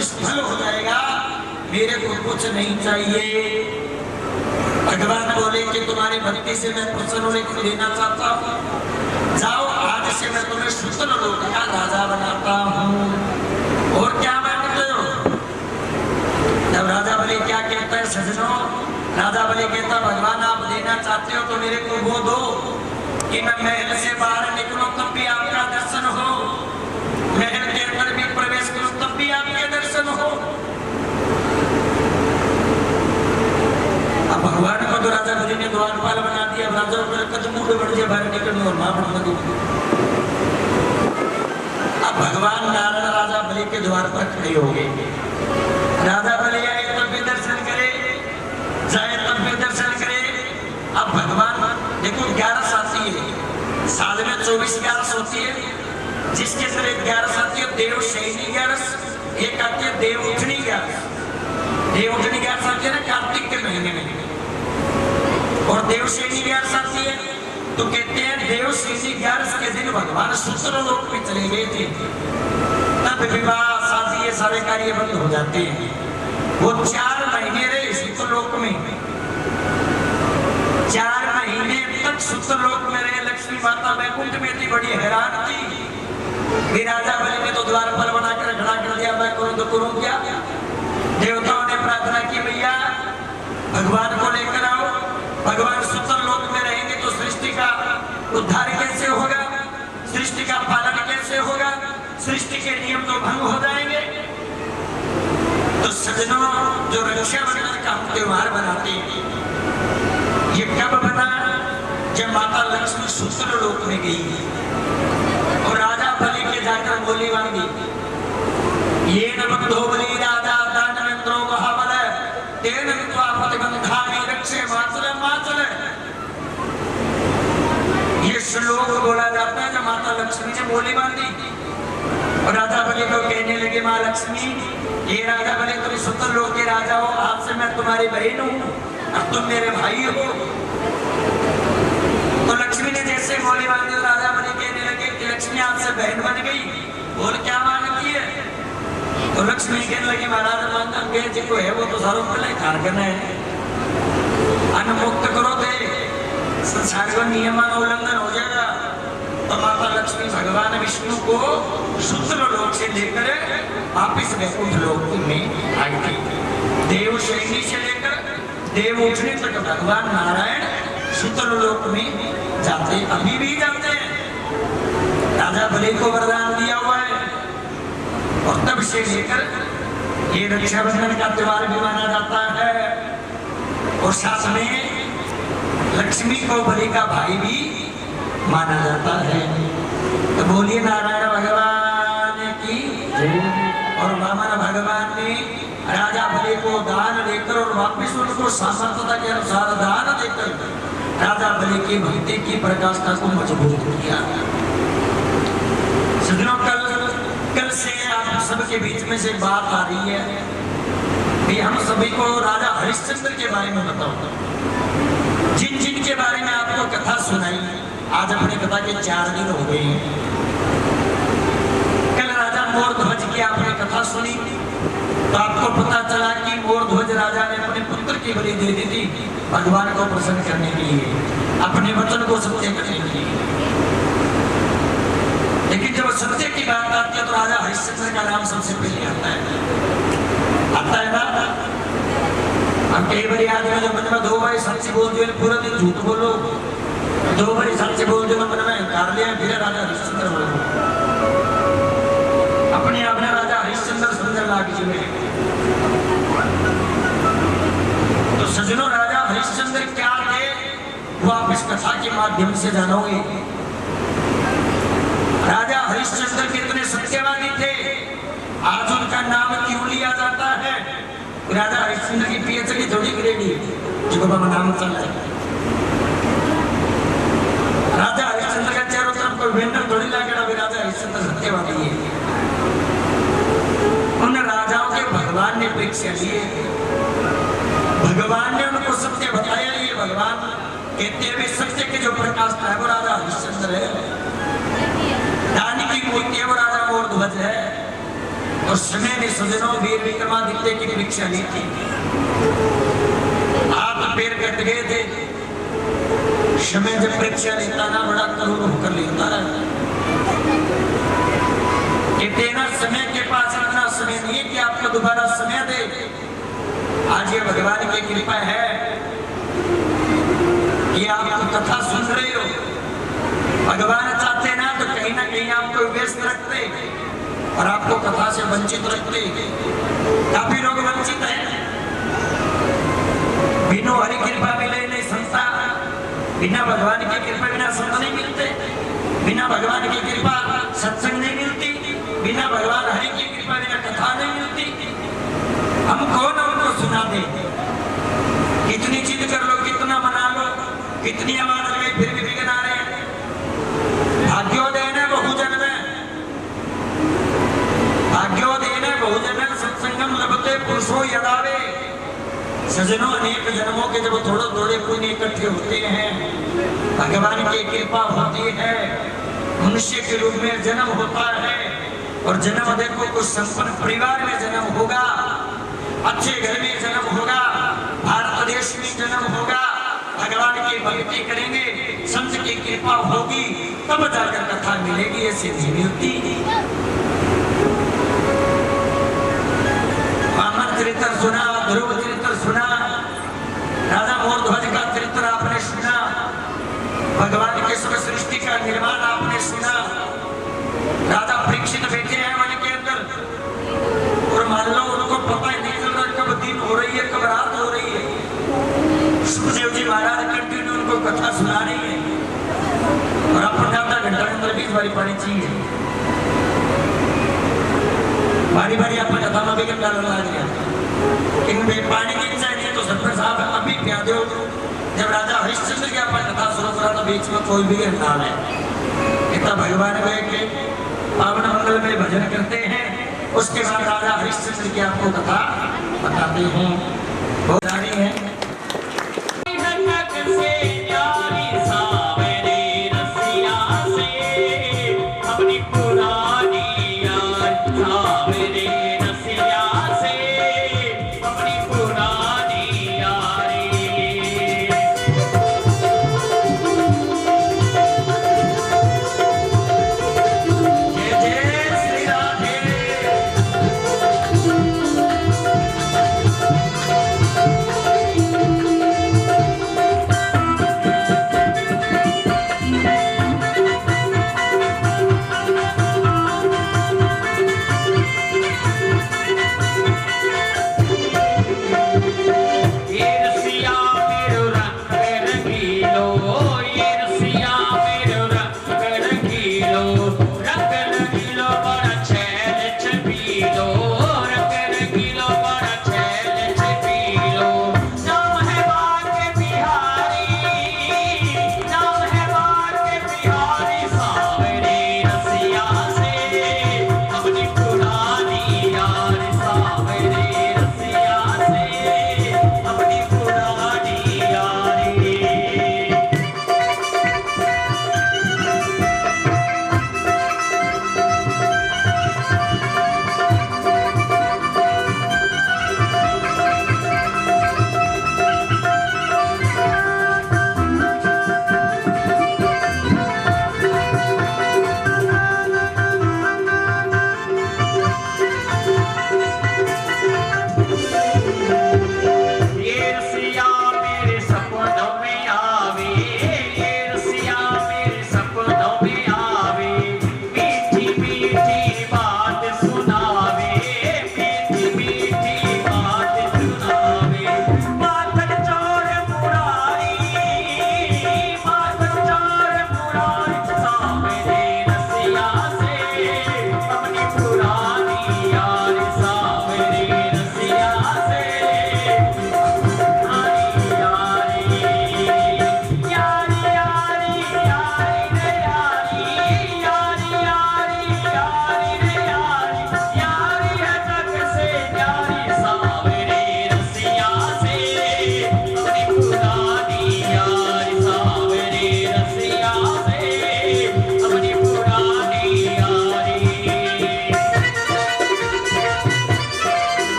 निष्फल हो जाएगा, मेरे को कुछ नहीं चाहिए। भगवान बोले कि तुम्हारी भक्ति से मैं प्रसन्न होने को लेना चाहता हूँ, जाओ आज से मैं तुम्हें शुद्ध लोक का राजा बनाता हूँ। और क्या मांगते हो? जब राजा बलि क्या कहता है सजनों, राजा बलि कहता भगवान आप देना चाहते हो तो मेरे को वो दो कि मैं महल से बाहर निकलूं तब भी आपका दर्शन हो, महल के अंदर भी प्रवेश करूं तब भी आपके दर्शन हो। अब भगवान को तो राजा बलि ने द्वारपाल बना दिया, राजा को कदम ऊपर बढ़ जाए बाहर निकलने और मां बढ़ गई। अब भगवान नारायण राजा बलि के द्वार पर खड़े हो गए। राजा बलि आए तब भी दर्शन करे, जाए तब भी दर्शन करे। अब भगवान देखो 11 आती है साल में, 24 11 होती है, जिसके अंदर 11 आती है देव शैनी 11, एक आती है देव उठनी 11। देव उठनी 11 आती है ना कार्तिक के महीने में, और देव शैनी 11 आती है। तो कहते हैं देव शैनी 11 के दिन भगवान सूत्र लोक में चले गए थे, तब विवाह शादी ये सारे कार्य बंद हो जाते हैं। वो 4 महीने रहे सूत्र लोक में, 4 महीने तक सूत्र लोक में रहे। लक्ष्मी माता वैकुंठ में थी, बड़ी हैरान थी। राजा बलि ने तो द्वारपाल बनाकर खड़ा कर दिया, मैं करूं तो करूं क्या? देवताओं ने प्रार्थना की भैया भगवान को लेकर आओ, भगवान सूत्र लोक में रहेंगे तो सृष्टि का उद्धार कैसे होगा, सृष्टि का पालन कैसे होगा, सृष्टि के नियम तो भंग हो जाएंगे। तो सजनों जो रक्षाबंधन का हम त्योहार बनाते हैं, ये कब बना? जब माता लक्ष्मी सूत्र लोक में गई और राजा बलि के जाकर बोली मांगी, ये नमो बलि राजा दानवेंद्रो महाबल तेन विद्वा प्रतिबंधानि रक्षे माचल माचल। ये श्लोक बोला जाता है जब माता लक्ष्मी ने बोली बांधी और राजा बलि को कहने लगे, माँ लक्ष्मी ये राजा बलि तुम सूत्र लोक के राजा हो, आज से मैं तुम्हारी बहन हूँ और तुम मेरे भाई हो। तो लक्ष्मी ने जैसे बोली बांधी, राजा बलि कहने लगे कि लक्ष्मी आपसे बहन बन गई, और क्या मांगती है? तो लक्ष्मी कहने लगी महाराज मांगन के जिनको है वो तो सारों पहले खार करना है, अन्न मुक्त करो थे, संसार का नियम उल्लंघन हो जाएगा। तो माता लक्ष्मी भगवान विष्णु को सूत्र लोक से लेकर वापिस वैकुंठ लोक में आई थी। देव शैनी से लेकर देव उठने तक भगवान नारायण सूत्र लोक में जाते, अभी भी जाते हैं। राजा बलि को वरदान दिया हुआ है और तब से लेकर ये रक्षाबंधन का त्योहार भी माना जाता है। और साथ में लक्ष्मी को बलि का भाई भी माना जाता है। तो बोलिए नारायण भगवान की। और वामन भगवान ने राजा बलि को दान देकर और वापिस उनको सामर्थ्यता के अनुसार दान देकर राजा बलि की भक्ति की प्रकाष्ठा को मजबूत किया। सज्जनों कल से आप सबके बीच में से बात आ रही है कि हम सभी को राजा हरिश्चंद्र के बारे में बताओ। जिन जिन के बारे में आपको कथा सुनाई, आज अपने कथा के 4 दिन हो गए हैं। कल राजा मोरध्वज की आपने कथा सुनी तो आपको पता चला कि मोरध्वज राजा ने अपने पुत्र की बलि दे दी थी भगवान को प्रसन्न करने के लिए, अपने वचन को सत्य करने के लिए। लेकिन जब सत्य की बात आती है तो राजा हरिश्चंद्र का नाम सबसे पहले आता है ना। हम कई बार आदमी जब मन में 2 बार सच बोल दिया, पूरा दिन झूठ बोलो, 2 बार सच बोल दिया मन में कर लिया, फिर राजा हरिश्चंद्र बोलो। अपने अपने राजा हरिश्चंद्र सुंदर लाग जी में। तो सजनों राजा हरिश्चंद्र क्या थे वो आप इस कथा के माध्यम से जानोगे। राजा हरिश्चंद्र कितने सत्यवादी थे, आज उनका नाम क्यों लिया जाता है? राजा हरिश्चंद्र की पीएचडी थोड़ी ग्रेडी जो बाबा नाम चल रहा है। राजा हरिश्चंद्र का चारों तरफ कोई वेंडर थोड़ी लागेगा, राजा हरिश्चंद्र सत्यवादी है। उन राजाओं के भगवान ने परीक्षा लिए, भगवान ने उनको सत्य बताया। ये भगवान कहते हुए सत्य के जो प्रकाश है वो राजा हरिश्चंद्र है, दानी की मूर्ति है वो राजा मोरध्वज है। और समय ने सजनों वीर विक्रमादित्य की परीक्षा ली थी। आप पैर कट गए थे, समय जब परीक्षा लेता ना बड़ा करोड़ होकर लेता है। इतना समय के पास इतना समय नहीं है कि आपको दोबारा समय दे। आज ये भगवान की कृपा है कि आप कथा सुन रहे हो। भगवान चाहते ना तो कहीं ना कहीं आपको व्यस्त रखते और आपको कथा से वंचित रखते। काफी लोग वंचित हैं, बिना हरि कृपा मिले नहीं संता, बिना भगवान की कृपा बिना संत नहीं मिलते, बिना भगवान की कृपा सत्संग नहीं मिलती, बिना भगवान हरि की कृपा बिना कथा नहीं मिलती। हम कौन उनको सुना दे? कितनी चीज कर लो, कितना मना लो, कितनी आवाज लगाई, फिर भी विघ्न आ रहे हैं। भाग्योदय ने बहुजन में, भाग्योदय ने बहुजन सत्संगम लभते पुरुषो यदावे। सजनों अनेक जन्मों के जब थोड़े थोड़े पुण्य इकट्ठे होते हैं, भगवान की कृपा होती है, मनुष्य के रूप में जन्म होता है। और जन्म देखो कुछ संपन्न परिवार में जन्म होगा, अच्छे घर में जन्म होगा, भारत देश में जन्म होगा, भगवान की भक्ति करेंगे, संत की कृपा होगी, तब जाकर कथा मिलेगी, ऐसे नहीं मिलती। वामन चरित्र सुना, ध्रुव चरित्र सुना, राजा मोरध्वज का चरित्र आपने सुना, भगवान के सब सृष्टि का निर्माण आपने सुना। राजा परीक्षित बैठे हैं वन के अंदर और मान लो उनको पता ही नहीं चल रहा कब दिन हो रही है कब रात हो रही है। सुखदेव जी महाराज कंटिन्यू उनको कथा सुना रही है और अपन आधा घंटा के अंदर 20 बारी पढ़ी चाहिए। बारी बारी अपन कथा में भी घंटा लगा दिया, लेकिन पानी की चाहिए तो सरपंच साहब अभी क्या दो। जब राजा हरिश्चंद्र की अपन कथा शुरू करा तो बीच में कोई भी घंटा है, इतना भगवान के पावन मंगल में भजन करते हैं। उसके बाद राजा हरिश्चंद्र की आपको कथा बताते हैं। बहुत सारी है।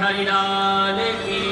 बिहारी लाल की।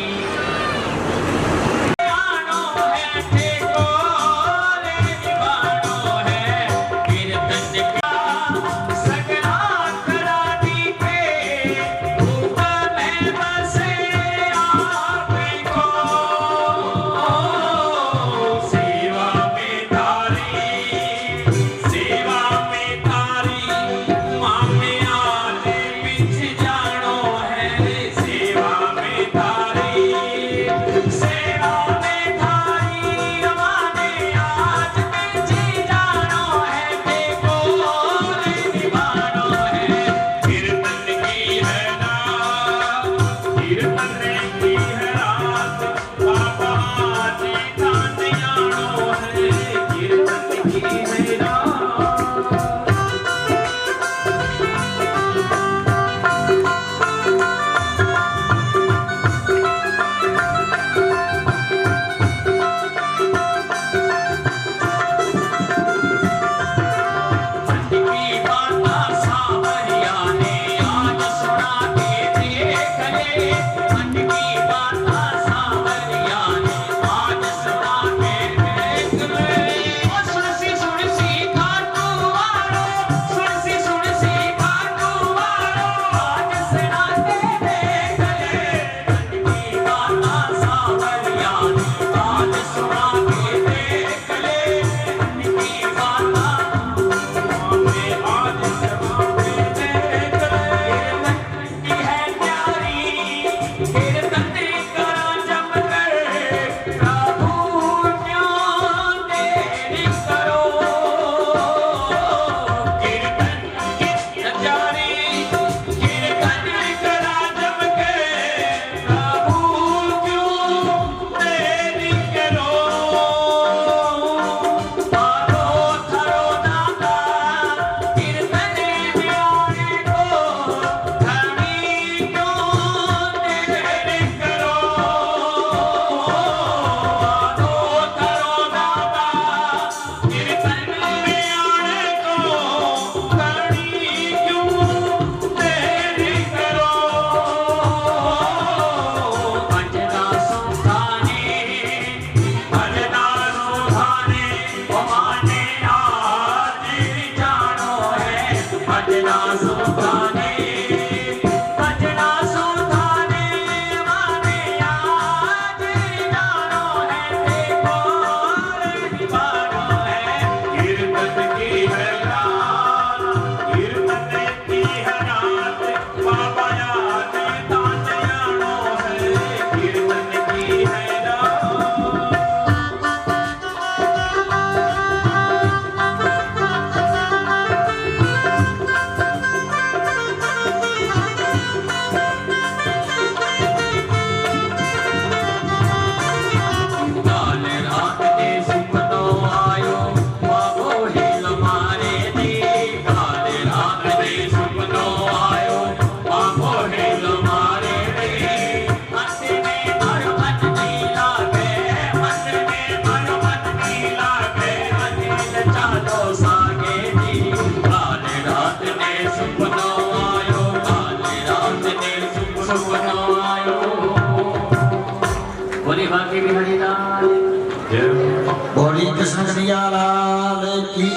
बोली कृष्ण कन्हैया लाल की।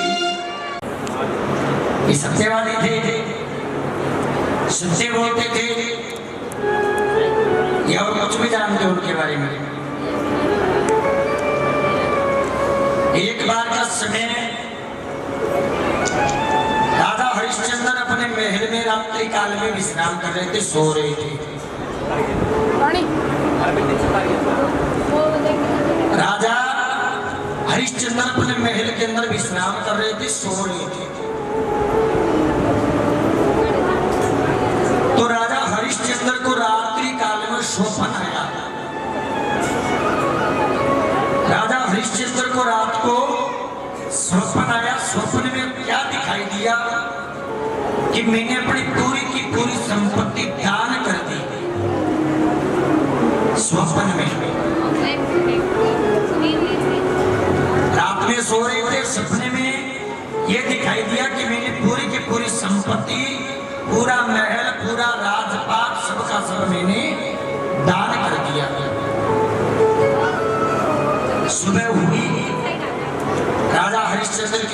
ये सत्यवादी थे, सत्य बोलते थे, ये और कुछ भी जानते उनके बारे में। एक बार का समय राजा हरिश्चंद्र अपने महल में रात्रि काल में विश्राम कर रहे थे, सो रहे थे। राजा हरिश्चंद्र अपने महल के अंदर विश्राम कर रहे थे, सो रहे थे। तो राजा हरिश्चंद्र को रात्रि काल में स्वप्न आया। राजा हरिश्चंद्र को रात को स्वप्न आया। स्वप्न में क्या दिखाई दिया कि मैंने अपनी पूरी की पूरी संपत्ति दान कर दी। स्वप्न में रात में सो रहे थे, सपने में ये दिखाई दिया कि मैंने पूरी की पूरी संपत्ति, पूरा महल, पूरा राजपाट, सबका सब मैंने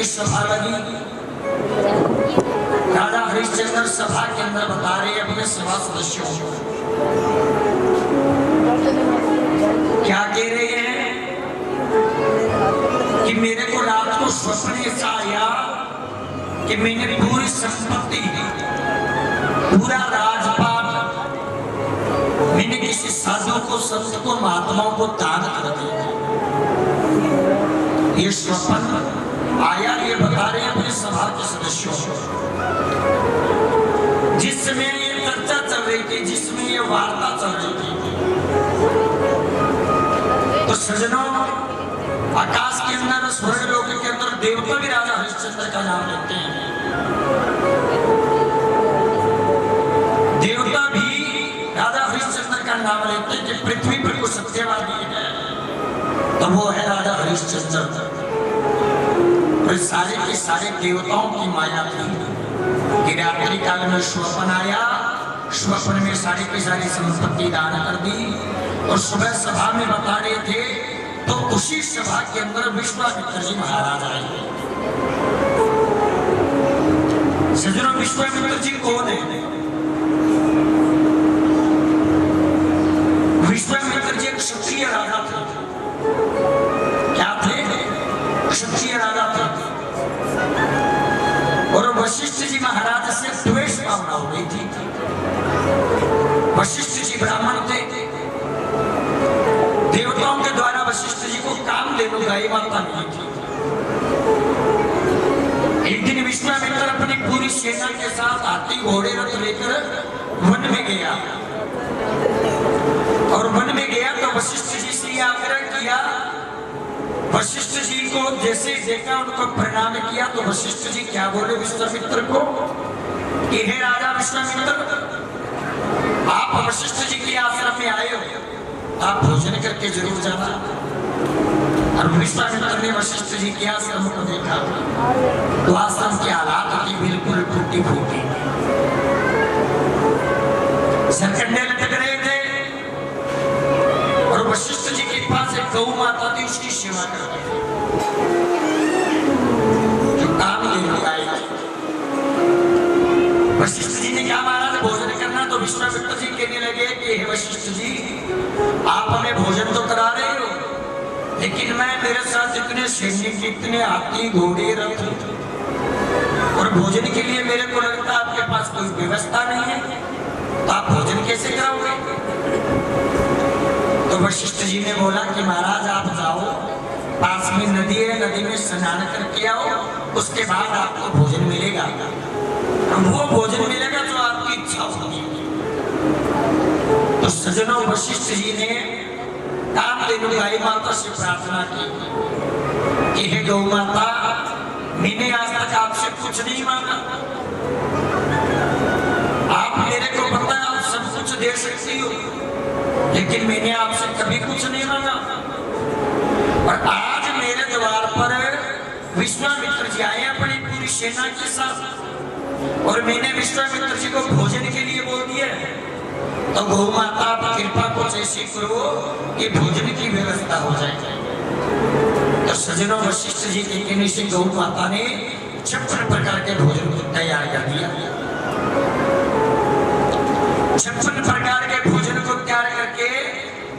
की सभा लगी। राजा हरिश्चंद्र सभा के अंदर बता रहे अपने सभा सदस्यों को, क्या कह रहे हैं कि मेरे को रात को स्वप्न ऐसा आया कि मैंने पूरी संपत्ति, पूरा राजपाट मैंने किसी साधु को, संत को, महात्माओं को दान कर दिया। ये स्वप्न आया, ये बता रहे हैं अपने सभा के सदस्यों को। जिसमें ये चर्चा चल रही थी, जिसमें ये वार्ता चल रही थी, तो सज्जनों आकाश के अंदर, स्वर्ग लोक के अंदर देवता भी राजा हरिश्चंद्र का नाम लेते हैं। देवता भी राजा हरिश्चंद्र का नाम लेते हैं कि पृथ्वी पर को सत्यवादी है तो वो है राजा हरिश्चंद्र। सारे के सारे देवताओं की माया थी कि रात्रि काल में स्वप्न आया, स्वप्न में सारी की सारी संपत्ति दान कर दी। और सुबह सभा में बता रहे थे तो उसी सभा के अंदर विश्वामित्र जी महाराज आए। सज्जनों, विश्वामित्र जी कौन है? विश्वामित्र जी एक क्षत्रिय राजा थे। क्या थे? क्षत्रिय राजा थे। और वशिष्ठ जी महाराज से द्वेष भावना हो गई थी। वशिष्ठ जी ब्राह्मण थे। देवताओं के द्वारा वशिष्ठ जी को काम देने गाय माता नहीं थी। एक दिन विश्वामित्र अपनी पूरी सेना के साथ हाथी घोड़े रथ लेकर वन में गया। और वन में गया तो वशिष्ठ जी से आग्रह किया। वशिष्ठ जी को जैसे देखा, उनको प्रणाम किया तो वशिष्ठ जी क्या बोले विश्वामित्र को कि हे राजा विश्वामित्र, आप वशिष्ठ जी के आश्रम में आए हो, आप भोजन करके जरूर जाना। और विश्वामित्र ने वशिष्ठ जी के आश्रम को देखा तो आश्रम के हालात की बिल्कुल टूटी फूटी, सरकंडे लटक रहे थे। और वशिष्ठ जी के पास एक गौ माता थी, उसकी सेवा करते थे, जो काम देने आई थी। वशिष्ठ जी ने कहा महाराज भोजन करना, तो विश्वामित्र जी कहने लगे कि हे वशिष्ठ जी, आप हमें भोजन तो करा रहे हो, लेकिन मैं, मेरे साथ इतने सैनिक, इतने हाथी घोड़े रथ, और भोजन के लिए मेरे को लगता आपके पास कोई व्यवस्था नहीं है, तो आप भोजन कैसे कराओगे? तो वशिष्ठ जी ने बोला कि महाराज आप जाओ, पास में नदी है, नदी में स्नान करके आओ, उसके बाद आपको भोजन मिलेगा। वो भोजन मिलेगा जो आपकी इच्छा होगी। तो सज्जनों, वशिष्ठ जी ने कामधेनु गाय माता से प्रार्थना की कि हे गौ माता, मैंने आज तक आपसे कुछ नहीं मांगा, आप मेरे को पता है आप सब कुछ दे सकती हो, लेकिन मैंने आपसे कभी कुछ नहीं मांगा। और आज मेरे द्वार पर विश्वामित्र जी आए अपनी पूरी सेना के साथ, और मैंने विश्वामित्र जी को भोजन के लिए बोल दिया। तो गौ माता आप कृपा को ऐसी करो कि भोजन की व्यवस्था हो जाए। तो सज्जनों, वशिष्ठ जी के कहने से गौ माता ने 56 प्रकार के भोजन को तैयार कर दिया। 56 प्रकार के भोजन को तैयार करके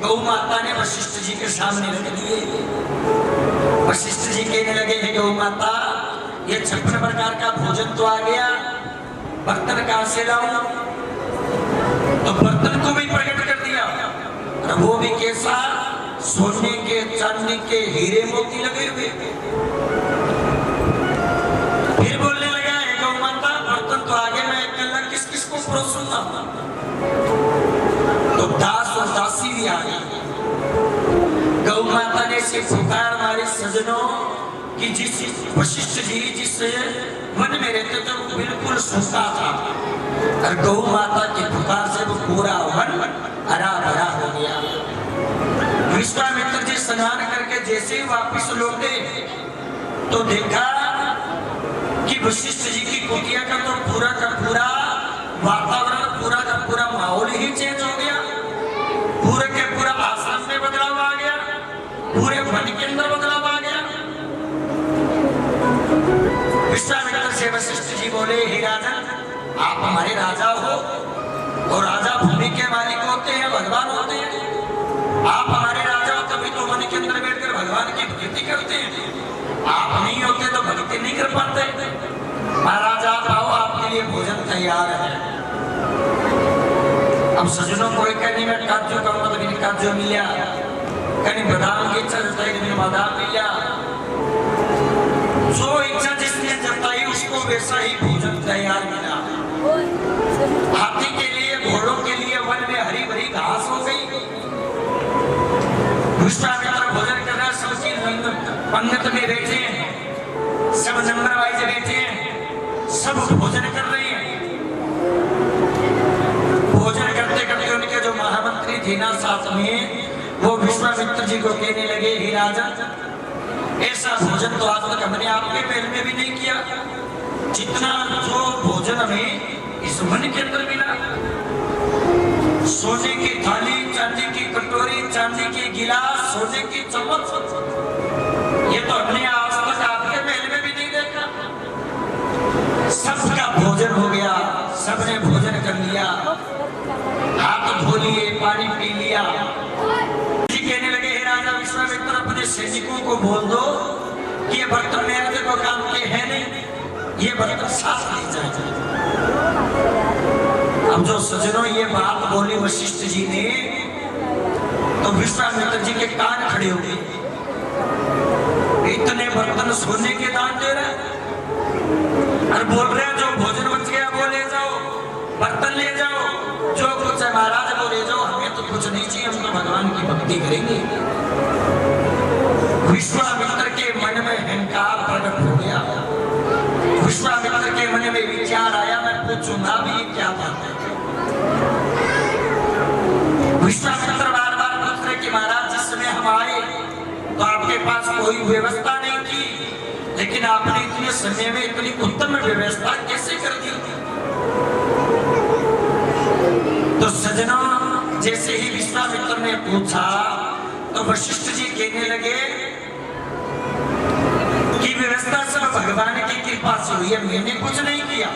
गौ माता ने वशिष्ठ जी के सामने रख दिए। वशिष्ठ जी कहने लगे हे गौ माता, ये 56 प्रकार का भोजन तो आ गया, बर्तन कहां से लाऊं? तो बर्तन को भी प्रकट कर दिया। और वो भी कैसा? सोने के, चांदी के, हीरे मोती लगे हुए। फिर बोलने लगा हे गौ माता, बर्तन तो आगे, मैं अकेला किस किस को परोसूंगा? तो दास और दासी भी आ गई। गौ माता ने से पुकार मारी सज्जनों कि जिस वशिष्ठ जी जिस वन में रहते थे वो बिल्कुल सूखा था, और गौ माता की पुकार से वो पूरा वन हरा भरा हो गया। विश्वामित्र जी स्नान करके जैसे ही वापिस लौटे तो देखा कि वशिष्ठ जी की कुटिया का तो पूरा का पूरा वातावरण, पूरा का पूरा माहौल ही चेंज हो गया। पूरे के पूरा आश्रम में बदलाव आ गया, पूरे वन के अंदर बदलाव आ गया। विश्वामित्र से वशिष्ठ जी बोले, हे राजन, आप हमारे राजा हो और राजा भूमि के मालिक होते हैं, भगवान होते हैं। आप हमारे राजा हो तभी तो मन के अंदर बैठकर भगवान की भक्ति करते हैं। आप नहीं होते तो भक्ति नहीं कर पाते। महाराज आप आओ, आपके लिए भोजन तैयार है। अब सजनों को कहने में काजू का मतलब काजू मिला, कहीं बादाम की इच्छा जताई, कहीं बादाम मिला। जो इच्छा जिसने जताई उसको वैसा ही भोजन तैयार मिला। हाथी के लिए, घोड़ों के लिए वन में हरी भरी घास हो गई। विश्वामित्र भोजन कर रहा, सबकी पंगत में बैठे हैं, सब नंबर वाइज बैठे हैं, सब भोजन कर रहे हैं। भोजन करते करते उनके जो महामंत्री थे ना साथ में, वो विश्वामित्र जी को कहने लगे, हे राजन, ऐसा भोजन तो आज तक हमने आपके महल में भी नहीं किया। जितना जो भोजन हमें इस मन के अंदर मिला, सोने की थाली, चांदी की कटोरी, चांदी के गिलास, सोने की चम्मच, ये तो हमने आज तक आपके महल में भी नहीं देखा। सबका भोजन हो गया, सबने भोजन कर लिया, हाथ धो लिए, पानी पी लिया। कहने लगे, हे राजा विश्वामित्र, अपने सैनिकों को बोल दो कि ये बर्तन मेरे को काम के है नहीं, ये बर्तन साफ ले जाए। अब जो सजनों ये बात बोली वशिष्ठ जी ने, तो विश्वामित्र जी के कान खड़े हो गए। इतने बर्तन सोने के दान दे रहे और बोल रहे हैं जो भोजन बच गया वो ले जाओ, बर्तन ले जाओ, जो कुछ है महाराज वो ले जाओ, हमें तो कुछ नहीं चाहिए, हम तो भगवान की भक्ति करेंगे। विश्वामित्र के मन में अहंकार प्रकट हो गया। विश्वामित्र के मन में विचार आया, मैं पूछूंगा भी क्या बात है। विश्वामित्र बार बार पूछ रहे कि महाराज, जिस समय हम आए तो आपके पास कोई व्यवस्था नहीं थी, लेकिन आपने इतने समय में इतनी उत्तम व्यवस्था कैसे कर दी। तो सजनों, जैसे ही विश्वामित्र ने पूछा तो वशिष्ठ जी कहने लगे कि व्यवस्था सब भगवान की कृपा से हुई है, मैंने कुछ नहीं किया।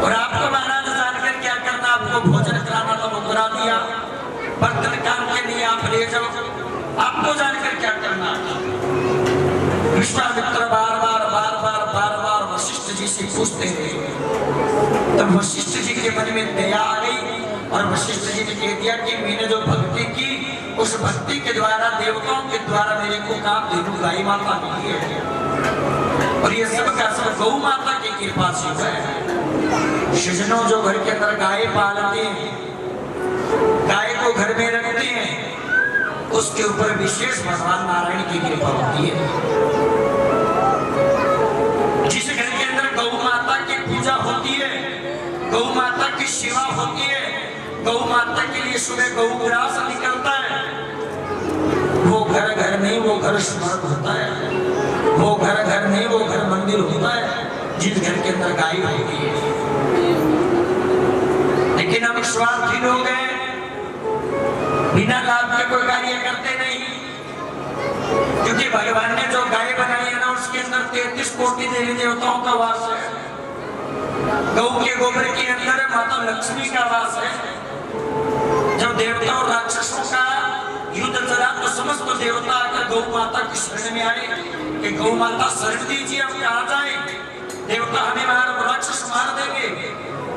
और आपको महाराज जानकर क्या करना, आपको भोजन कराना तो वो करा दिया, बर्तन काम के लिए आप ले जाओ, आपको जानकर क्या करना। विश्वामित्र बार बार वशिष्ठ जी से पूछते रहे। तब वशिष्ठ जी के मन में दया आ गई और वशिष्ठ जी ने कह दिया कि मैंने जो भक्ति की, उस भक्ति के द्वारा, देवताओं के द्वारा मेरे को काम धेनु गाय माता मिली है, और ये सब का सब गौ माता की कृपा से हुआ है। सजनों, जो घर के अंदर गाय पालते हैं, गाय को घर में रखते हैं, उसके ऊपर विशेष भगवान नारायण की कृपा होती है। जिस घर के अंदर गौ माता की पूजा होती है, गौ माता की सेवा होती है, गौ माता के लिए सुबह गौ ग्रास निकलता है, वो घर घर नहीं, वो घर स्मरण होता है, वो घर घर नहीं, वो घर मंदिर होता है, जिस घर के अंदर गाय होती है। लेकिन हम स्वार्थी लोग हैं, बिना लाभ के कोई कार्य करते नहीं, क्योंकि भगवान ने जो गाय बनाई है ना, उसके अंदर 33 कोटि देवी देवताओं का वास है। गौ के गोबर के अंदर माता लक्ष्मी का वास है। जब देवता और राक्षसों का युद्ध चला तो समस्त देवता आकर गौ माता की शरण में आए कि गौ माता शरण दीजिए, हम कहाँ जाए, देवता हमें राक्षस मार देंगे।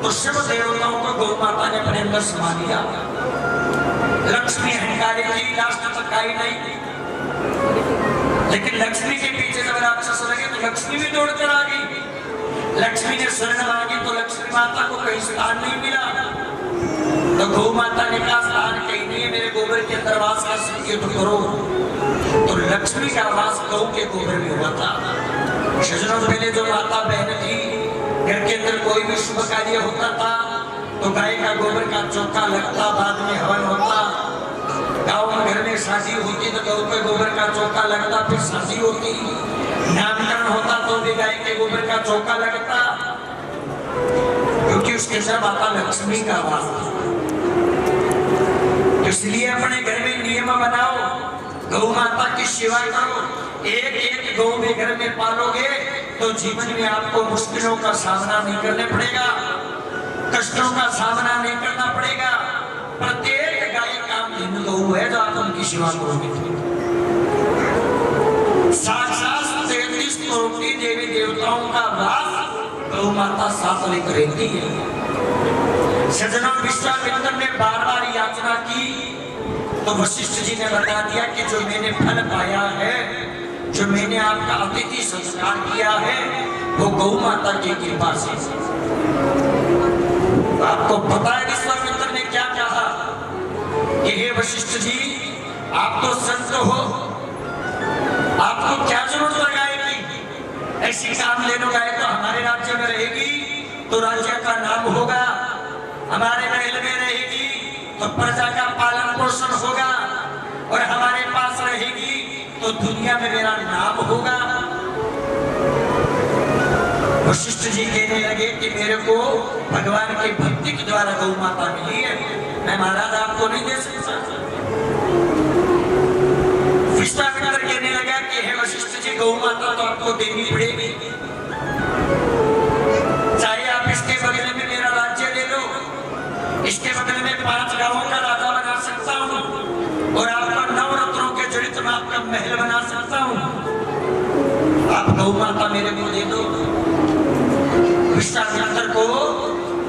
तो सब देवताओं को गौ माता ने अपने अंदर समा लिया। लक्ष्मी अहंकारी की, लास्ट तक आई नहीं, लेकिन लक्ष्मी के पीछे जब राक्षस लगे तो लक्ष्मी भी दौड़कर आ गई। लक्ष्मी ने शरण मांगी तो लक्ष्मी माता को कहीं स्थान नहीं मिला, तो गौ माता ने कहा स्थान कहीं नहीं है, मेरे गोबर के अंदर वास कर सकती हो तो करो। तो लक्ष्मी का वास गौ के गोबर में हुआ था। सजनों, पहले जो माता बहन थी, घर के अंदर कोई भी शुभ कार्य होता था तो गाय का गोबर का चौका लगता, बाद में हवन होता। गाँव में घर में शादी होती तो गौ के गोबर का चौका लगता, फिर शादी होती। नामकरण होता तो भी गाय के गोबर का चौका लगता, क्योंकि उसके साथ माता लक्ष्मी का वास था। इसलिए अपने घर में नियम बनाओ, गौ माता की सेवा करो। एक एक गौ भी घर में पालोगे तो जीवन में आपको मुश्किलों का सामना नहीं करने पड़ेगा, कष्टों का सामना नहीं करना पड़ेगा। प्रत्येक गाय काम दिन गौ है जो आप उनकी सेवा करोगे। साक्षात 33 कोटि देवी देवताओं का वास गौ माता साथ लेकर रहती है। सज्जनों, विश्वामित्र ने बार बार याचना की तो वशिष्ठ जी ने बता दिया कि जो मैंने फल पाया है, जो मैंने आपका अतिथि संस्कार किया है, वो गौ माता की कृपा से। आपको पता है विश्वामित्र ने क्या कहा कि हे वशिष्ठ जी, आप तो संत हो, आपको क्या जरूरत लगाएगी? ऐसी काम लेनो गाय तो हमारे राज्य में रहेगी तो राज्य का नाम होगा, हमारे महल में रहेगी तो प्रजा का पालन पोषण होगा, और हमारे पास रहेगी तो दुनिया में मेरा नाम होगा। वशिष्ठ जी कहने लगे कि मेरे को भगवान की भक्ति के द्वारा गौ माता मिली है, मैं महाराज आपको नहीं दे सकता। विश्वामित्र कहने लगा कि हे वशिष्ठ जी, गौ माता तो आपको देनी पड़ेगी, चाहे आप इसके बदले में मेरा राज्य ले लो, इसके बदले में 5 गांवों का राजा बना सकता हूँ, और आपका 9 रत्नों के जड़ित में आपका महल बना सकता हूँ, आप गौ माता मेरे को दे दो। विश्वामित्र को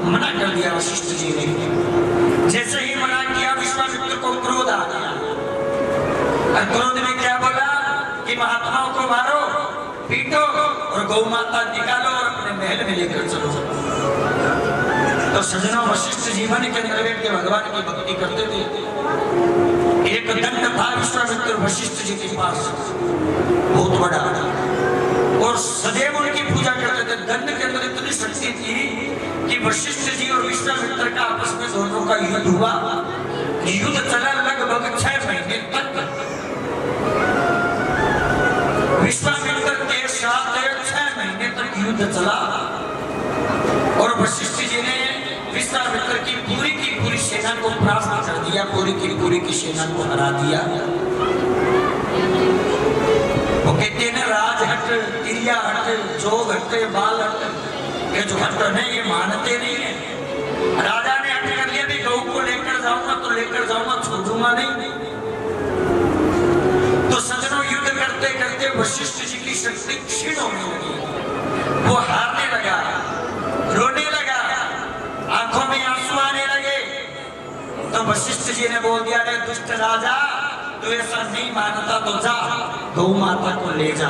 मना कर दिया वशिष्ठ जी ने। जैसे ही मना किया, विश्वामित्र को क्रोध आ गया, और क्रोध में क्या बोला कि महात्माओं को मारो, पीटो और गौ माता निकालो और अपने महल में लेकर चलो। तो सज्जनों, वशिष्ठ जीवन के अंदर बैठ के भगवान की भक्ति करते थे। एक दंड था विश्वामित्र वशिष्ठ जी के पास, बहुत बड़ा, और सदैव उनकी पूजा करते थे। दंड के अंदर इतनी शक्ति थी कि वशिष्ठ जी और विश्वामित्र का आपस में दोनों का युद्ध हुआ। युद्ध चला लगभग 6 महीने तक। विश्वामित्र के साथ 6 महीने तक युद्ध चला, और वशिष्ठ जी ने विश्वामित्र की पूरी सेना को परास्त कर दिया, पूरी की सेना को हरा दिया। वो कहते हैं ना, राजहट, क्रियाहट, जोगहट, बालहट, ये जो हट है ये मानते नहीं है। राजा ने हट कर लिया, भी गौ को लेकर जाऊंगा तो लेकर जाऊंगा, छोड़ूंगा नहीं। तो सज्जनों, युद्ध करते करते वशिष्ठ जी की शक्ति क्षीण होने लगी, वो हारने लगा, रोने लगा, आंखों में आंसू आने लगे। तो वशिष्ठ जी ने बोल दिया, रे दुष्ट राजा, तू ऐसा नहीं मानता तो जा गौ माता को ले जा।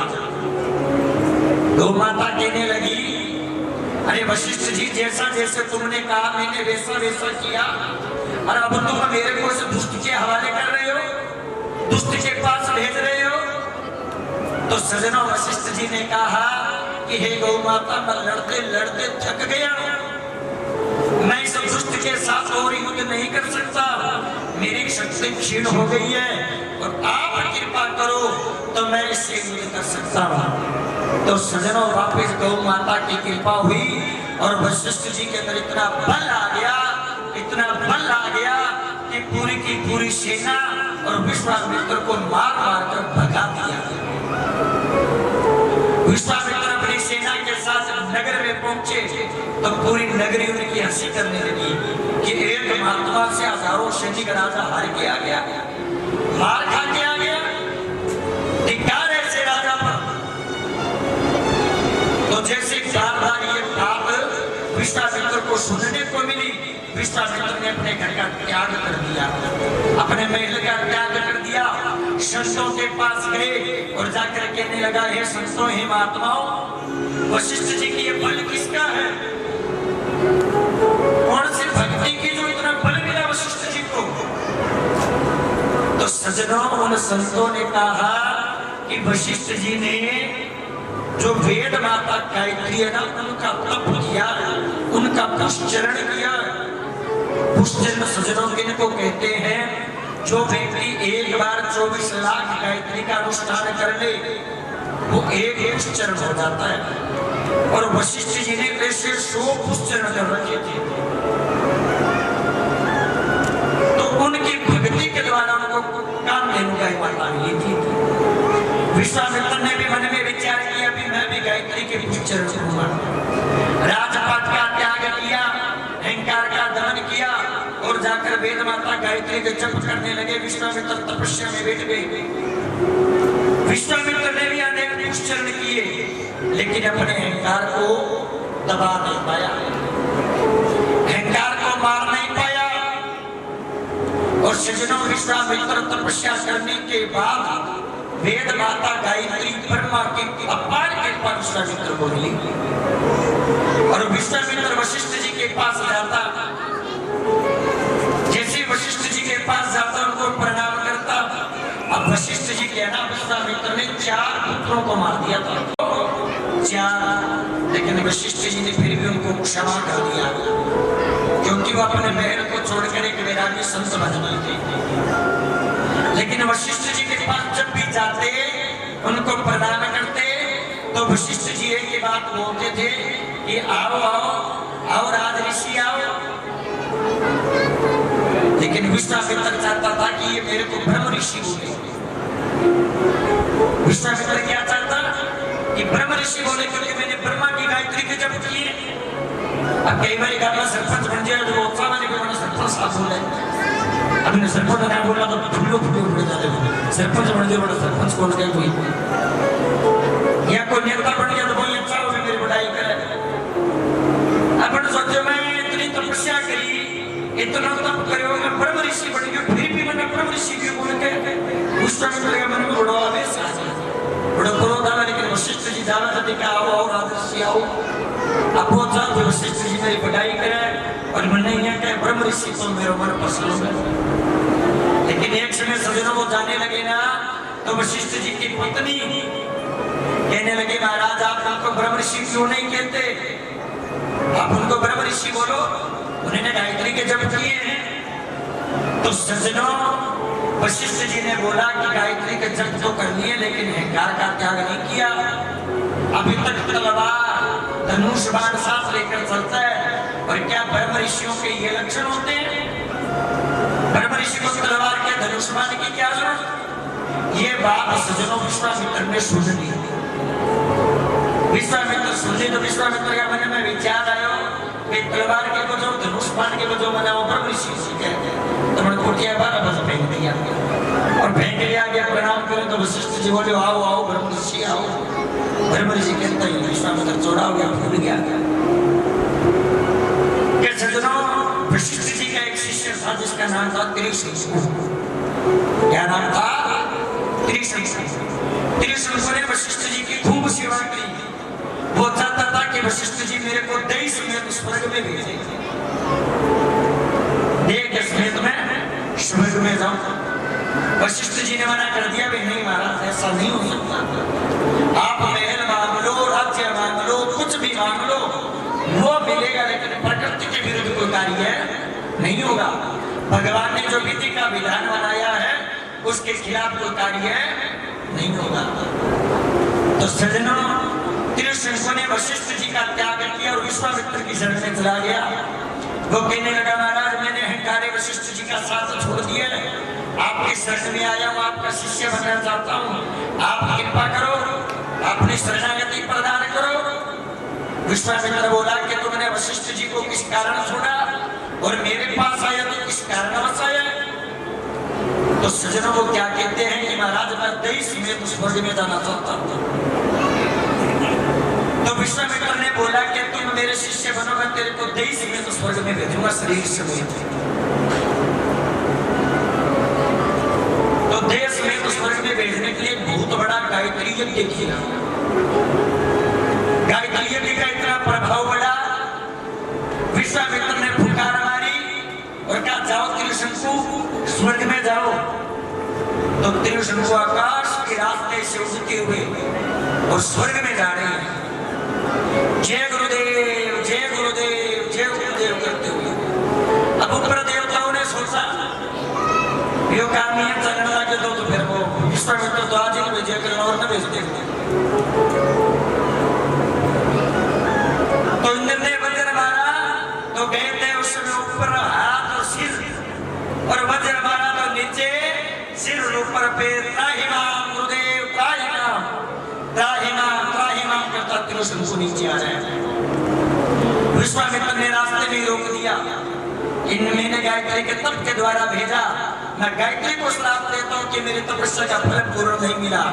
गौ माता कहने लगी, अरे वशिष्ठ जी, जैसा जैसे तुमने कहा मैंने वैसा वैसा किया, और अब तुम मेरे को इस दुष्ट के हवाले कर रहे हो, दुष्ट के पास भेज रहे हो। तो सज्जनों, वशिष्ठ जी ने कहा कि हे गौ माता, मैं लड़ते लड़ते थक गया, मैं इस दुष्ट के साथ और युद्ध नहीं कर सकता, मेरी शक्ति क्षीण हो गई है, और आप कृपा करो तो मैं इससे युद्ध कर सकता हूँ। तो सज्जनों, वापिस गौ माता की कृपा हुई, और वशिष्ठ जी के अंदर इतना बल आ गया, इतना बल आ गया कि पूरी की पूरी सेना और विश्वामित्र को मार मार कर भगा दिया। विश्वामित्र अपनी सेना के साथ नगर में पहुंचे तो पूरी नगरी उनकी हंसी करने लगी कि एक महात्मा से हजारों सैनिक राजा हार के आ गया, मार खा के आ गया, धिक्कार ऐसे राजा पर। तो जैसे बार-बार ये बात विश्वामित्र को सुनने को मिली, विश्वामित्र ने अपने घर का त्याग कर दिया, अपने महल का त्याग कर दिया, संतों के पास गए और जाकर कहने लगा, हे संतों, हे महात्माओं, वशिष्ठ जी की ये बल किसका है? कौन सी भक्ति की जो इतना बल मिला वशिष्ठ जी को? तो सज्जनों, उन संतों ने कहा कि वशिष्ठ जी ने जो वेद माता गायत्री है ना, उनका तप किया, उनका पुष्चरण किया। पुष्चरण सज्जनों किनको कहते हैं? जो व्यक्ति एक बार 24 लाख गायत्री का अनुष्ठान कर ले, वो एक पुष्चरण हो जाता है। और वशिष्ठ जी ने ऐसे 100 पुष्चरण कर रखे थे। तो उनकी भक्ति के द्वारा उनको कामधेनु गाय माता मिली थी। विश्वामित्र ने भी मन में विचार किया, भी मैं भी गायत्री के चरण घूमा, राजपाट का त्याग किया, अहंकार का दमन किया और जाकर वेद माता गायत्री के जप करने लगे। विश्वामित्र तपस्या में बैठ गए। विश्वामित्र ने भी अनेक दुष्चरण किए, लेकिन अपने अहंकार को दबा नहीं पाया, अहंकार को मार नहीं पाया। और सज्जनों, विश्वामित्र तपस्या करने के बाद वेद माता गायत्री ब्रह्मा की अपार कृपा विश्वामित्र को मिली और विश्वामित्र वशिष्ठ जी के पास जाता। जैसे वशिष्ठ जी के पास जाता उनको प्रणाम करता। अब वशिष्ठ जी कहना, विश्वामित्र ने 4 पुत्रों को मार दिया था, 4, लेकिन वशिष्ठ जी ने फिर भी उनको क्षमा कर दिया, क्योंकि वो अपने बहन को छोड़कर एक वैरागी संत बन गए थे। लेकिन वशिष्ठ जी के पास जब भी जाते, उनको प्रणाम करते, तो वशिष्ठ जी एक ही बात बोलते थे कि आओ आओ आओ राज ऋषि आओ। लेकिन विश्वामित्र चाहता था कि ये मेरे को ब्रह्म ऋषि बोले। विश्वामित्र क्या चाहता कि ब्रह्म ऋषि बोले, क्योंकि मैंने ब्रह्मा की गायत्री के जप किए। अब कई बार गांव सरपंच बन जाए तो वो वाले को सरपंच साफ हो जाए। अभी सरपंच ना बोला तो फूलो फूलो उड़ जाते हैं। सरपंच बन जाए बड़ा सरपंच कौन क्या कोई, या कोई नेता बन गया तो कोई अच्छा हो मेरी बढ़ाई करे। अपन सोचो मैं इतनी तपस्या करी, इतना तप करो, मैं ब्रह्म ऋषि बन गया, फिर भी मैंने ब्रह्म ऋषि क्यों बोल के उस समय के मन में बड़ा आवेश आ गया, बड़ा क्रोध आ। लेकिन वशिष्ठ जी दावा था कि आओ आओ राज ऋषि आओ। अब वो जाओ, वशिष्ठ जी मेरी बढ़ाई करे और मैंने यहाँ कहे ब्रह्म ऋषि तो मेरा मन पसंद है। लेकिन एक समय सज्जनों वो जाने लगे ना, तो वशिष्ठ जी की पत्नी कहने लगे, महाराज आप उनको ब्रह्म ऋषि क्यों नहीं कहते, आप उनको ब्रह्म ऋषि बोलो, उन्होंने गायत्री के जप किए हैं। तो सज्जनों, वशिष्ठ जी ने बोला कि गायत्री के जप तो कर लिए, लेकिन अहंकार का त्याग नहीं किया। अभी तक तलवार धनुष बाण साथ लेकर चलता है। और क्या ब्रह्म ऋषियों के ये लक्षण होते हैं? ब्रह्म ऋषि को तलवार के धनुष बाण की क्या जरूरत? ये बात सज्जनों विश्वामित्र ने सुन ली। विश्वामित्र सुन ली तो विश्वामित्र के मन में विचार आयो कि तलवार के बजाओ धनुष बाण के बजाओ बनाओ ब्रह्म ऋषि कहते हैं। तो मैंने कुटिया 12 बजे फेंक दिया और फेंक लिया गया। प्रणाम करें तो वशिष्ठ जी बोले, आओ आओ ब्रह्म ऋषि आओ। ब्रह्म ऋषि कहता है, विश्वामित्र चौड़ा हो गया, भूल गया। वशिष्ठ जी का एक शिष्य था जिसका नाम था त्रिशंकु। क्या नाम था? त्रिशंकु। त्रिशंकु ने वशिष्ठ जी की खूब सेवा की। वो चाहता था कि वशिष्ठ जी मेरे को देह समेत स्वर्ग में भेजे, देह के समेत में स्वर्ग में जाऊं। वशिष्ठ जी ने मना कर दिया, भाई नहीं महाराज ऐसा नहीं हो सकता। आप महल मांग लो, राज्य मांग लो, कुछ भी मांग लो, वो मिलेगा, लेकिन प्रकृति के विरुद्ध कोई कार्य नहीं होगा। भगवान ने जो विधि का विधान बनाया है उसके खिलाफ कोई कार्य नहीं होगा। तो सज्जनों, त्रिशंकु ने वशिष्ठ जी का त्याग किया और विश्वामित्र की शरण में चला गया। वो कहने लगा, महाराज मैंने अहंकारी वशिष्ठ जी का साथ छोड़ दिया, आपकी शरण में आया हूँ, आपका शिष्य बनना चाहता हूँ, आप कृपा करो, अपनी शरणागति प्रदान करो। विश्वामित्र बोला कि तुमने वशिष्ठ जी को किस कारण छोड़ा और मेरे पास आया तो किस कारणवश आया? तो सज्जनों वो क्या कहते हैं कि महाराज मैं देह समेत स्वर्ग में जाना चाहता हूं। तो विश्वामित्र ने बोला कि तुम मेरे शिष्य बनो, मैं तेरे को देह समेत स्वर्ग में भेजूंगा, शरीर समेत। तो देह समेत स्वर्ग में भेजने के लिए बहुत बड़ा गायत्री यज्ञ किया। गायत्री यज्ञ का इतना प्रभाव बढ़ा, विश्वामित्र ने फुकार मारी और कहा जाओ त्रिशंकु स्वर्ग में जाओ। तो त्रिशंकु आकाश के रास्ते से उड़ते हुए और स्वर्ग में जा रहे हैं, जय गुरुदेव जय गुरुदेव जय गुरुदेव करते हुए। अब ऊपर देवताओं ने सोचा यो काम नहीं चलने लगे तो फिर वो विश्वामित्र तो आज ही भेजे कर और न भेजते। तो इंद्र ने वज्र मारा तो गए थे उस समय ऊपर हाथ और सिर, और वज्र मारा तो नीचे सिर और ऊपर पैर। त्राहिमाम गुरुदेव त्राहिमाम त्राहिमाम त्राहिमाम करता त्रिशंकु नीचे आ रहे हैं। विश्वामित्र ने रास्ते में रोक दिया। मैंने गायत्री के तप के द्वारा भेजा, मैं गायत्री को श्राप देता हूं कि मेरी तपस्या का फल पूर्ण नहीं मिला।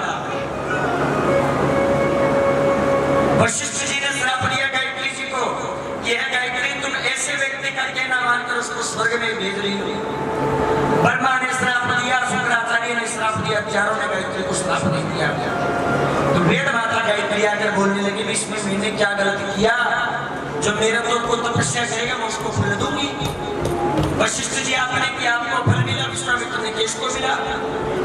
वशिष्ठ जी ने श्राप दिया गायत्री जी को कि है गायत्री, तुम ऐसे व्यक्ति का कहना मानकर उसको स्वर्ग में भेज रही हो। ब्रह्मा ने श्राप दिया, शुक्राचार्य ने श्राप दिया, चारों ने गायत्री को श्राप नहीं दिया। तो वेद माता गायत्री आकर बोलने लगी, विष्णु मैंने क्या गलती किया, जो मेरे तो को तपस्या करेगा मैं उसको फल दूंगी। वशिष्ठ जी आपने किया, आपको फल मिला, विश्वामित्र ने किसको मिला,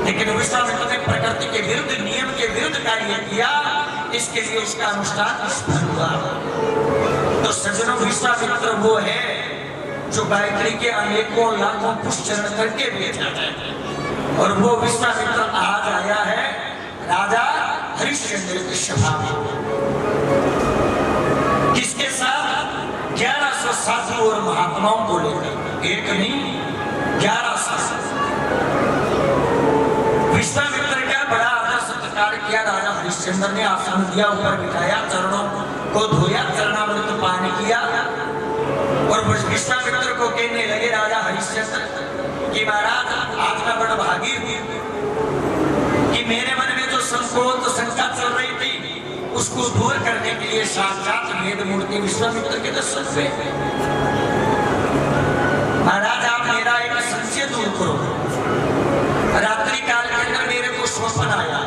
लेकिन विश्वामित्र ने प्रकृति के विरुद्ध, नियम के विरुद्ध कार्य किया, इसके लिए उसका अनुष्ठान निष्फल हुआ। तो सज्जनों, विश्वामित्र वो है जो गायत्री के अनेकों लाखों पुष्चरण करके बैठा है, और वो विश्वामित्र आज आया है राजा हरिश्चंद्र की सभा में। किसके साथ? 1100 साधु और महात्माओं को लेकर, एक नहीं 1100। विश्वामित्र का बड़ा आदर सत्कार किया राजा हरिश्चंद्र ने, आसन दिया, ऊपर बिठाया, चरणों को धोया, चरणामृत पान किया, और विश्वामित्र को कहने लगे राजा हरिश्चंद्र कि महाराज आज मैं बड़ा भागी हूं कि मेरे मन में जो संकोच शंका चल रही थी उसको दूर करने के लिए साक्षात वेद मूर्ति विश्वामित्र के दर्शन हुए। महाराज आप मेरा एक संशय दूर करो। रात्रि काल के अंदर मेरे को स्वप्न आया,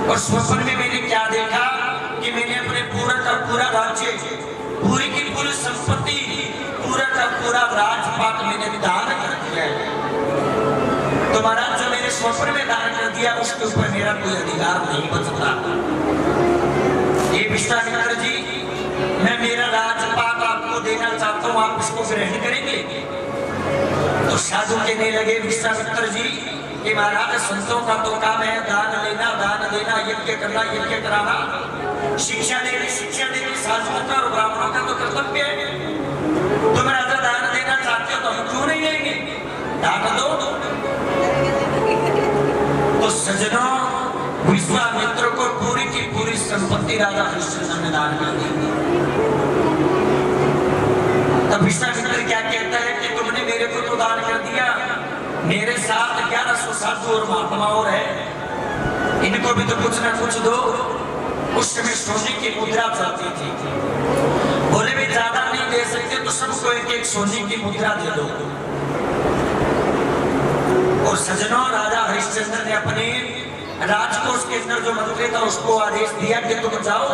और स्वप्न में मैंने क्या देखा कि मैंने अपने पूरा का पूरा राज्य, पूरी की पूरी संपत्ति, पूरा का पूरा राजपाट मैंने दान कर दिया है। तो महाराज जो मेरे स्वप्न में दान कर दिया उसके ऊपर मेरा कोई अधिकार नहीं बचता। ये विश्वामित्र जी, मैं मेरा राजपाट आपको देना चाहता हूं, आप इसको ग्रहण करेंगे? तो साधु कहने लगे विश्वामित्र जी कि महाराज संतों का तो काम है दान लेना, दान देना, यज्ञ करना, यज्ञ कराना, शिक्षा देनी, शिक्षा देनी, साधुओं का और ब्राह्मणों का तो कर्तव्य है। तुम राजा दान देना चाहते हो तो हम क्यों नहीं लेंगे, दान दो। तो सज्जनों, विश्वामित्र को पूरी की पूरी संपत्ति राजा हरिश्चंद्र ने दान कर दी। तब विश्वामित्र क्या कहता है कि तुमने मेरे को तो दान कर दिया, मेरे साथ 1100 साधु और महात्मा और है, इनको भी तो कुछ ना कुछ दो। उस समय सोने की मुद्रा चलती थी, बोले भी ज्यादा नहीं दे सकते तो सबको एक एक सोने की मुद्रा दे दो। और सज्जनों, राजा हरिश्चंद्र ने अपने राजकोष के अंदर जो मंत्री था उसको आदेश दिया कि तुम जाओ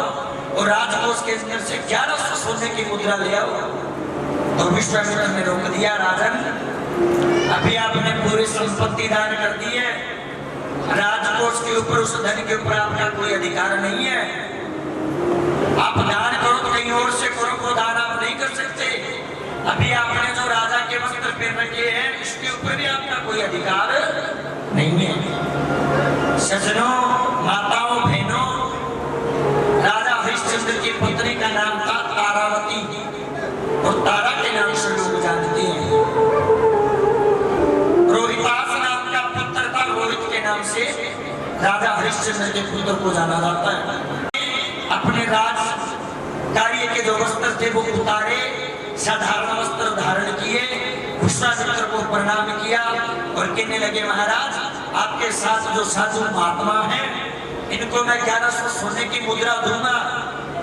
और राजकोष के अंदर से 1100 सोने की मुद्रा ले आओ। तो विश्वामित्र ने रोक दिया, राजन अभी आपने पूरी संपत्ति दान कर दी है, राजकोष के ऊपर, उस धन के ऊपर आपका कोई अधिकार नहीं है। आप दान करो तो कहीं और से करो, वो दान आप नहीं कर सकते। अभी आपने जो राजा के वस्त्र पहन रखे हैं इसके ऊपर भी आपका कोई अधिकार नहीं है। सज्जनों, माताओं, बहनों, राजा हरिश्चंद्र की पत्नी का नाम था तारावती, और तारा के नाम से लोग जानते हैं। रोहितास नाम का पुत्र था, रोहित के नाम से राजा हरिश्चंद्र के पुत्र को जाना जाता है। अपने राज कार्य के जो वस्त्र थे वो उतारे, साधारण वस्त्र धारण किए, विश्वामित्र को प्रणाम किया और कहने लगे महाराज आपके साथ जो साधु महात्मा हैं इनको मैं 1100 सोने की मुद्रा दूंगा,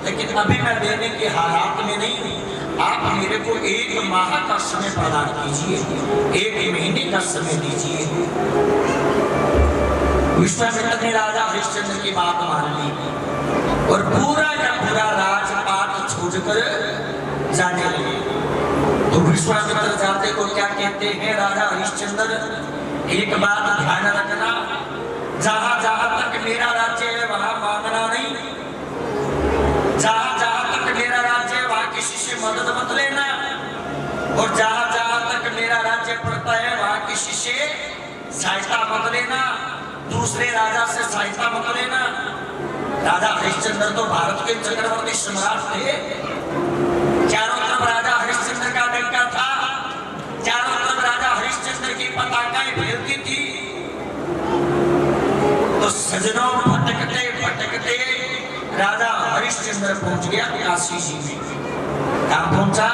लेकिन अभी मैं देने के हालात में नहीं। आप मेरे को 1 माह का समय प्रदान कीजिए, 1 महीने का समय दीजिए। विश्वामित्र ने राजा हरिश्चंद्र की बात मान ली और पूरा का पूरा राजपाट छोड़कर जाने लगे। तो विश्वामित्र जाते को क्या कहते हैं राजा हरिश्चंद्र, एक बात ध्यान रखना, जहां जहां तक मेरा राज्य है वहां मांगना नहीं, जहां जहां तक मेरा राज्य है वहां किसी से मदद मत लेना, और जहां जहां तक मेरा राज्य पड़ता है वहां किसी से सहायता मत लेना, दूसरे राजा से सहायता मत लेना। राजा हरिश्चंद्र तो भारत के चक्रवर्ती सम्राट थे, चारों तरफ राजा हरिश्चंद्र का डंका था, चारों तरफ राजा हरिश्चंद्र की पताकाएं फैलती थी। तो सज्जनों, भटकते भटकते राजा हरिश्चंद्र हरिश्चंद्र पहुंच गया काशी जी में। कहां पहुंचा?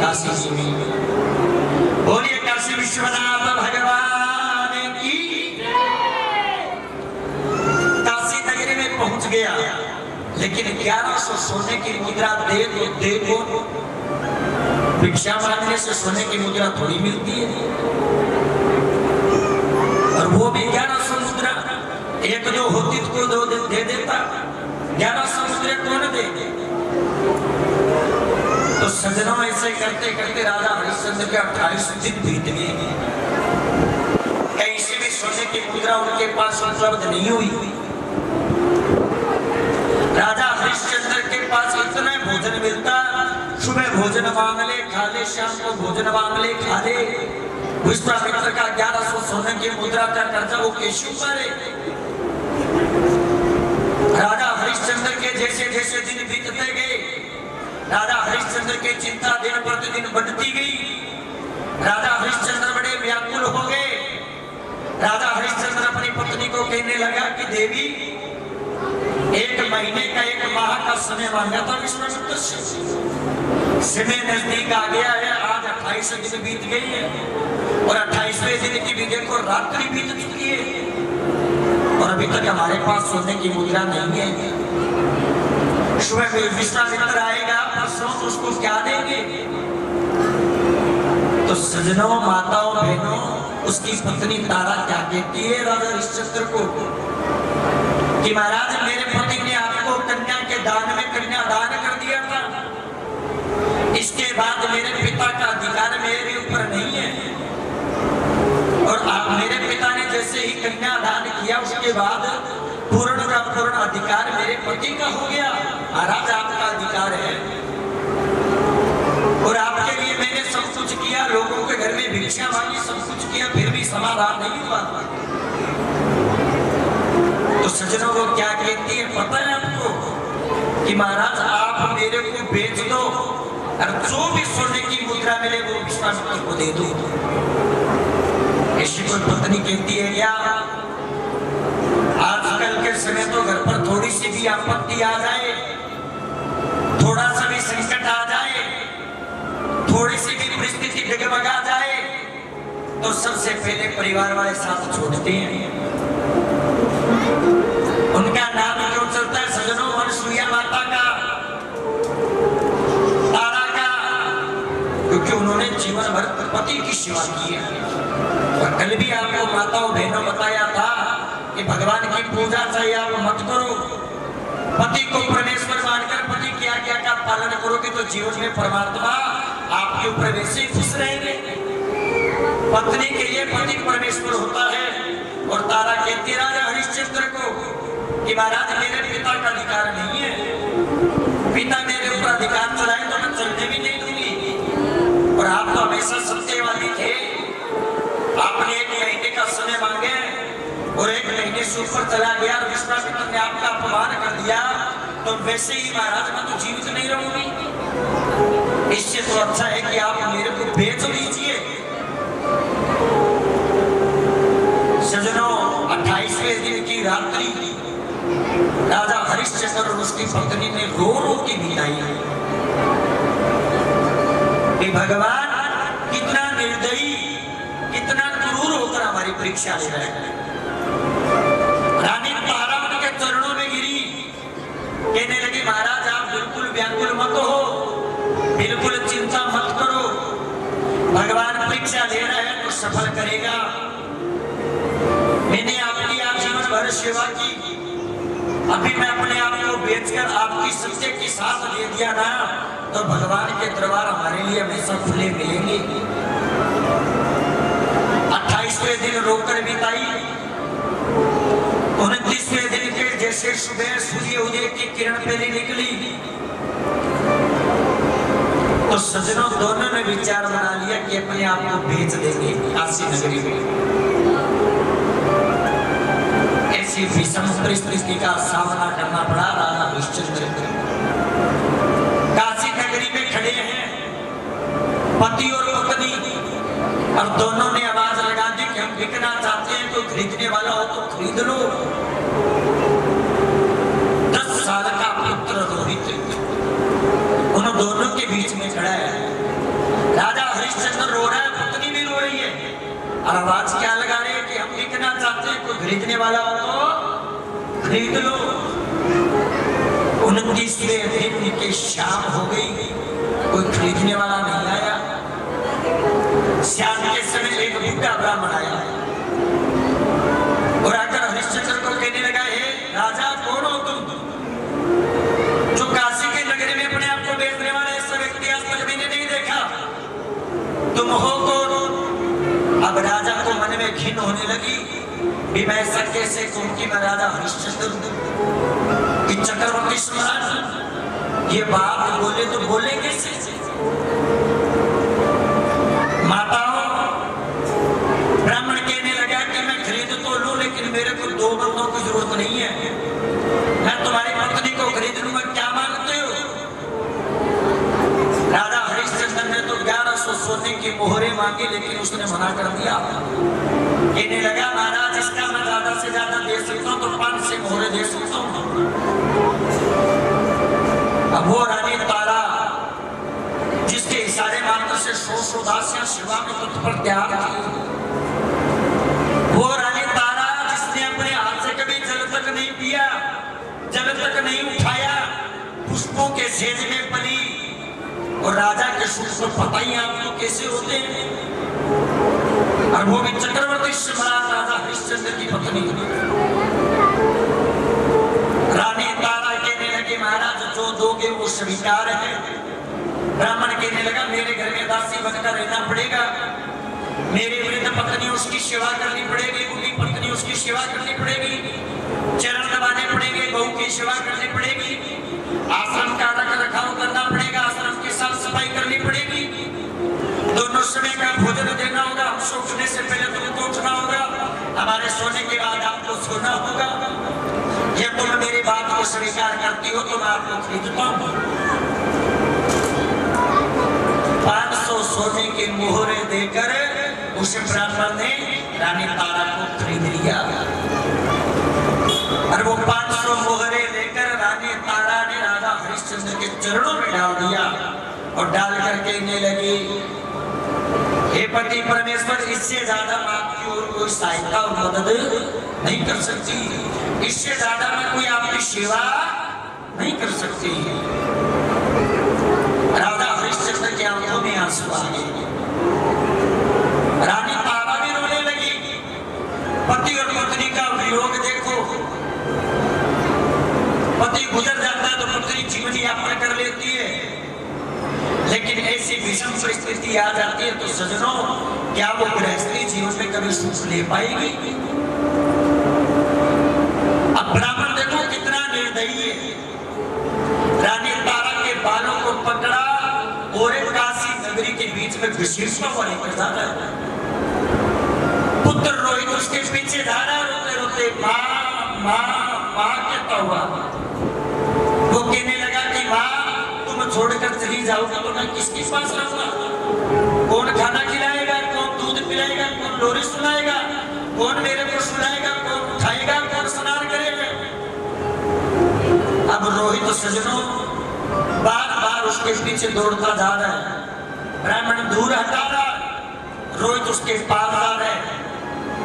काशी जी में। बोलिए काशी विश्वनाथ भगवान की। काशी नगरी में पहुंच गया, लेकिन 1100 सोने की मुद्रा दे तो दे को भिक्षा मांगने से सोने की मुद्रा थोड़ी मिलती है, और वो भी 1100 मुद्रा। एक जो होती तो दो दे देता, 1100 मुद्रा कौन दे? तो सजनों ऐसे करते करते राजा हरिश्चंद्र के 28 दिन बीत गए। कहीं से भी सोने की मुद्रा उनके पास उपलब्ध नहीं हुई। राजा हरिश्चंद्र के पास इतना भोजन मिलता, सुबह भोजन मांग ले खा ले, शाम को भोजन मांग ले खा ले। विश्वामित्र का 1100 सोने की मुद्रा का कर्जा वो कैसे उतारे? राजा हरिश्चंद्र के जैसे जैसे दिन बीतते गए, राजा हरिश्चंद्र की चिंता दिन प्रतिदिन बढ़ती गई। राजा हरिश्चंद्र बड़े व्याकुल हो गए। राजा हरिश्चंद्र अपनी पत्नी को कहने लगा कि देवी, 1 महीने का 1 माह का समय मांगा था विश्वामित्र से, समय नजदीक आ गया है। आज 28 दिन बीत गई है, और 28वें दिन की भी देखो रात्रि बीत चुकी है, और अभी तक हमारे पास सोने की मुद्रा नहीं है। सुबह में विश्वामित्र आएगा, परसों उसको क्या देंगे? तो सजनों, माताओं, बहनों, उसकी पत्नी तारा क्या कहती है राजा हरिश्चंद्र को कि महाराज, मेरे पति ने आपको कन्या के दान में कन्या दान कर दिया था, इसके बाद मेरे पिता का अधिकार मेरे ऊपर नहीं है, और आप मेरे पिता ने जैसे ही कन्या दान किया उसके बाद पूर्ण का पूर्ण अधिकार मेरे पति का हो गया। महाराज, आपका अधिकार है, और आपके लिए मैंने सब कुछ किया, लोगों के घर में भिक्षा मांगी, सब कुछ किया, फिर भी समाधान नहीं हुआ। तो सज्जनों को क्या कहती है पता है आपको कि महाराज, आप मेरे को बेच दो, और जो भी सोने की मुद्रा मिले वो विश्वामित्र को दे दो। ऐसी कोई पत्नी कहती है क्या? आजकल के समय तो घर पर थोड़ी सी भी आपत्ति आ जाए, थोड़ा सा भी संकट आ जाए, थोड़ी सी भी परिस्थिति डगमगा जाए, तो सबसे पहले परिवार वाले साथ छोड़ते हैं। उनका नाम क्यों चलता है सजनों? अनुसुईया माता का, तारा का, क्योंकि उन्होंने जीवन भर पति की सेवा की है। और कल भी आपको माताओं बहनों बताया था कि भगवान की पूजा चाहिए आप मत करो, पति को परमेश्वर मानकर पति की आज्ञा का पालन करोगे तो जीवन में परमात्मा आपके ऊपर वैसे ही खुश रहेंगे। पत्नी के लिए पति परमेश्वर होता है। और तारा कहती राजा हरिश्चंद्र को कि महाराज, मेरे पिता का अधिकार नहीं है, पिता मेरे ऊपर अधिकार चलाए तो मैं चलने भी नहीं दूंगी, और आप तो हमेशा सत्यवादी थे। आपने 1 महीने का समय मांगे और 1 महीने से ऊपर चला गया, और विश्वामित्र ने आपका अपमान कर दिया, तो वैसे ही महाराज मैं तो जीवित नहीं रहूंगी। इससे तो अच्छा है कि आप मेरे को बेच दीजिए। सजनों, 28वें दिन की रात्रि राजा हरिश्चंद्र और उसकी पत्नी ने रो रो के बिताई कि भगवान कितना निर्दयी, कितना क्रूर होकर हमारी परीक्षा ले रहा है। रानी तारा उनके चरणों में गिरी, कहने लगी महाराज, आप बिल्कुल व्याकुल मत हो, बिल्कुल चिंता मत करो, भगवान परीक्षा ले रहा है तो सफल करेगा। मैंने आपकी जीवन भर सेवा की, अभी मैं अपने आप को बेचकर आपकी सत्य के साथ दे दिया ना, तो भगवान के दरबार हमारे लिए हमेशा खुले मिलेंगे। 28वें दिन रोकर बिताई। 29वें दिन के जैसे सुबह सूर्य उदय की किरण पहले निकली, तो सजनों दोनों ने विचार बना लिया कि अपने आप को बेच देंगे काशी नगरी में। ऐसी विषम परिस्थिति का सामना करना पड़ा राजा हरिश्चंद्र को। काशी नगरी में खड़े हैं पति और पत्नी, और दोनों ने आवाज लगा दी कि हम बिकना चाहते हैं, तो खरीदने वाला हो तो खरीद लो। 10 साल का पुत्र रोहित उन दोनों के बीच में खड़ा है। राजा हरिश्चंद्र रो रहा है, पत्नी भी रो रही है, और आवाज क्या लगा रहे हैं कि हम बिकना चाहते हैं, कोई खरीदने वाला हो तो खरीद लो। 29वें दिन की शाम हो गई, कोई खरीदने वाला नहीं आया। शाम के समय एक बूढ़ा ब्राह्मण आया और आकर हरिश्चंद्र को कहने लगा, हे राजा, कौन हो तुम जो काशी के नगरी में अपने आप को बेचने वाले ऐसा व्यक्ति आज तक मैंने नहीं देखा, तुम हो कौन? अब राजा को मन में घिन होने लगी भी मैं ऐसा कैसे कहूं कि मैं राजा हरिश्चंद्र कि चक्रवर्ती सम्राट ये बात बोले तो बोले कैसे? माताओं, ब्राह्मण कहने लगा कि मैं खरीद तो लूं, लेकिन मेरे को 2 बंदों की जरूरत नहीं है, मैं तुम्हारी पत्नी को खरीद लूंगा, क्या मांगते हो? राजा हरिश्चंद्र ने तो 1100 सोने की मोहरें मांगी, लेकिन उसने मना कर दिया। कहने लगा, महाराज इसका मैं ज्यादा से ज्यादा दे सकता हूं तो 500 मोहरें दे सकता हूं। अब वो रानी तारा जिसके इशारे मात्र से 100 दासियां शिवा में तत्पर तैयार थी, वो रानी तारा जिसने अपने हाथ से कभी जल तक नहीं पिया, जल तक नहीं उठाया, पुष्पों के सेज में पली, और राजा के सुख को पता ही आपको कैसे होते हैं, और वो भी चक्रवर्ती सम्राट राजा हरिश्चंद्र की पत्नी। रानी तारा कहने लगी, महाराज जो दोगे वो स्वीकार है। ब्राह्मण कहने लगा, मेरे घर में दासी बनकर रहना पड़ेगा, मेरी वृद्ध पत्नी उसकी सेवा करनी पड़ेगी, बूढ़ी पत्नी उसकी सेवा करनी पड़ेगी, चरण दबाने पड़ेंगे, बहू की सेवा करनी पड़ेगी, आश्रम का रख रखाव करना पड़ेगा, आश्रम की साफ सफाई करनी पड़ेगी, दोनों समय का भोजन देना होगा, हमसे उठने से पहले तुमको उठना होगा, हमारे सोने के बाद आपको सोना होगा। ये तुम मेरी बात को स्वीकार करती हो तो मैं आपको खरीदता हूं। 500 सोने की मोहरें देकर उस ब्राह्मण ने रानी तारा को खरीद लिया, और वो 500 मोहरें लेकर रानी तारा ने राजा हरिश्चंद्र के चरणों में डाल दिया, और डाल कर कहने लगी, हे पति परमेश्वर, इससे ज्यादा मैं आपकी और कोई सहायता और मदद नहीं कर सकती, इससे ज्यादा मैं कोई आपकी सेवा नहीं कर सकती। राजा हरिश्चंद्र के आंखों में आंसू आ गए, रानी तारा भी रोने लगी। पति और पत्नी का वियोग देखो, पति गुजर जाता है तो पत्नी जीवन यापन कर लेती है, लेकिन ऐसी विषम परिस्थिति आ जाती है तो सजनों, क्या वो गृहस्थी जीवन में कभी सुख ले पाएगी? अब ब्राह्मण देखो कितना निर्दयी है, रानी तारा के बालों को पकड़ा और एक काशी नगरी के बीच में घसीटने वाले कर जाता है। पुत्र रोहित उसके पीछे जा रहा, रोते रोते माँ माँ माँ कहता हुआ। वो कहने लगा कि माँ तुम छोड़कर चली जाओगे तो मैं किसके पास रहूंगा? कौन खाना खिलाएगा, कौन दूध पिलाएगा, कौन लोरी सुनाएगा, कौन मेरे को सुनाएगा, कौन उठाएगा, कौन स्नान करेगा? अब रोहित तो सजनों बार बार उसके पीछे दौड़ता जा रहा है, ब्राह्मण दूर हटा रहा, रोहित उसके पास आ रहा है,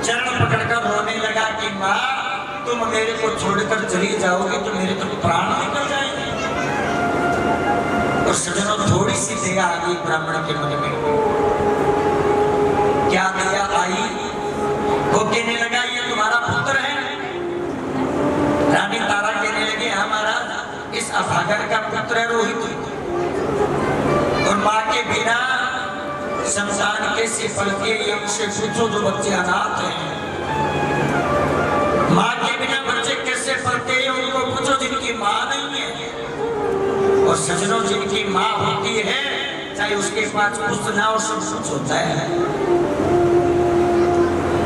चरण पकड़कर रोने लगा कि माँ तुम मेरे को छोड़कर चली जाओगे तो मेरे तो प्राण निकल जाएंगे। और सजनों थोड़ी सी दया आ गई ब्राह्मण के मन में। क्या दया आई? वो कहने लगा, ये तुम्हारा पुत्र है? रानी तारा कहने लगे, हमारा इस अभागन का पुत्र है रोहित, और माँ के बिना संतान कैसे पलते, ये मुझसे पूछो जो बच्चे अनाथ हैं। माँ के बिना बच्चे कैसे पलते हैं, उनको पूछो जिनकी माँ नहीं है। और सजनों जिनकी माँ होती है, चाहे उसके पास कुछ ना हो, सब कुछ होता है।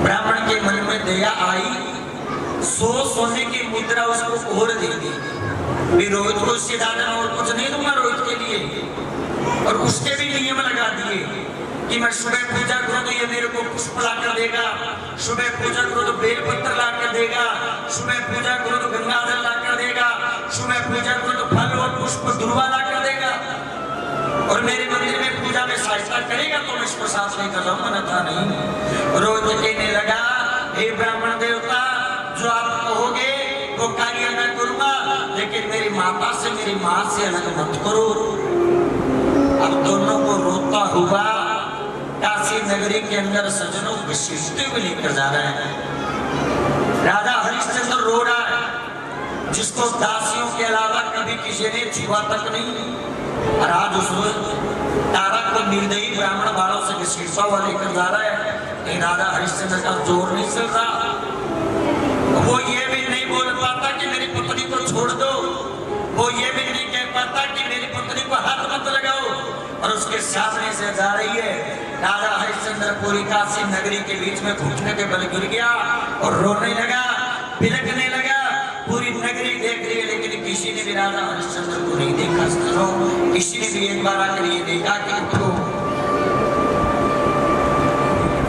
ब्राह्मण के मन में दया आई, 100 सोने की मुद्रा उसको और दे दी, रोहित को इससे ज्यादा और कुछ नहीं दूंगा रोहित के लिए। और उसके भी नियम लगा दिए कि मैं सुबह पूजा करूं तो ये मेरे को पुष्प ला कर देगा, सुबह पूजा करूं तो बेल पत्र ला कर देगा, सुबह पूजा करूं तो गंगा जल ला कर देगा, सुबह पूजा करूं तो फल और पुष्प दुर्वा ला कर देगा और मेरे मंदिर में पूजा में सहायता करेगा तो मैं इसको साथ लेकर जाऊंगा, न था नहीं। रोज कहने लगा, हे ब्राह्मण देवता, जो आप कहोगे वो कार्य मैं करूंगा, लेकिन मेरी माता से, मेरी माँ से अलग मत करो। अब दोनों को रोता हुआ काशी नगरी के अंदर सजनों घसीटते हुए लेकर जा रहे हैं। राजा हरिश्चंद्र रो रहा है, जिसको दासियों के अलावा कभी किसी ने छुआ तक नहीं। और आज उस तारा को निर्दयी ब्राह्मण बालों से घसीटता हुआ लेकर जा रहा है। लेकिन राजा हरिश्चंद्र का जोर नहीं चल रहा। वो ये भी नहीं बोल पाता कि मेरी पुत्री को छोड़ दो, वो ये भी नहीं कह पाता कि मेरी पुत्री को हाथ मत लगाओ, और उसके सामने से जा रही है। राजा हरिश्चंद्र पूरी काशी नगरी के बीच में घुटने के बल गिर गया और रोने लगा, बिलखने लगा। पूरी नगरी देख रही है, लेकिन किसी ने भी राजा हरिश्चंद्र को नहीं देखा। किसी ने भी एक बार आकर ये देखा कि उठो।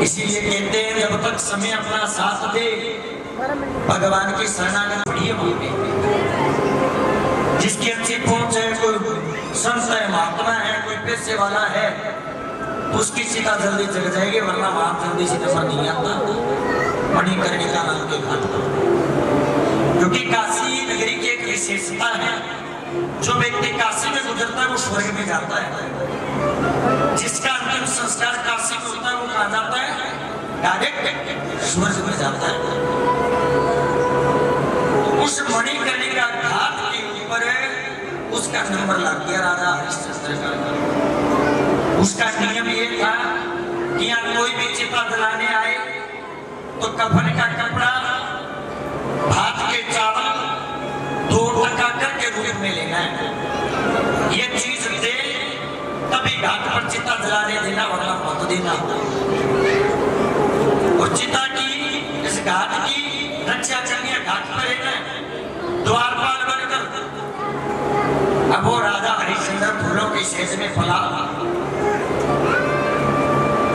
इसीलिए कहते हैं, जब तक समय अपना साथ दे, भगवान की शरणागत बढ़िया मांगे। जिसकी अच्छी पहुंच है, कोई संत है, महात्मा है, कोई पैसे वाला है, उसकी चिता जल्दी जग जाएगी, वरना वहां जल्दी से नजर नहीं आता। मणिकर्णिका नाम के घाट पर, क्योंकि काशी नगरी की एक विशेषता है, जो व्यक्ति काशी में गुजरता है वो स्वर्ग में जाता है। जिसका अंतिम संस्कार काशी में होता है वो कहाँ जाता है? डायरेक्ट स्वर्ग में जाता है। उस मणिकर्णिका घाट के ऊपर उसका नंबर लग गया राजा हरिश्चंद्र का। उसका नियम ये था कि यहाँ कोई भी चिता जलाने आए तो कफन का कपड़ा, भात के चावल 2 टका के रूप में लेना है। ये चीज दे तभी घाट पर चिता जलाने देना, वरना मत देना। और चिता की, इस घाट की रक्षा करनी है, घाट पर रहना है, द्वारपाल बनकर। अब वो राजा हरिश्चंद्र फूलों की सेज में फला,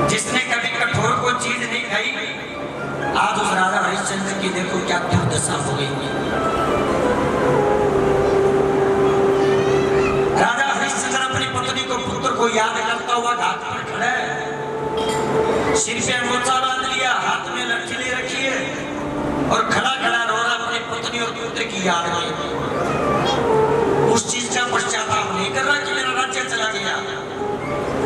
जिसने कभी कठोर को चीज नहीं खाई, आज उस राजा हरिश्चंद्र की देखो क्या दुर्दशा हो गई। राजा हरिश्चंद्र अपनी पत्नी को, पुत्र को याद करता हुआ घाट पर खड़ा है। सिर पे अंगोछा बांध लिया, हाथ में लट्ठी ले रखी है और खड़ा खड़ा रो रहा अपनी पत्नी और पुत्र की याद में। उस चीज का पश्चाताप नहीं कर रहा कि मेरा राज्य चला गया,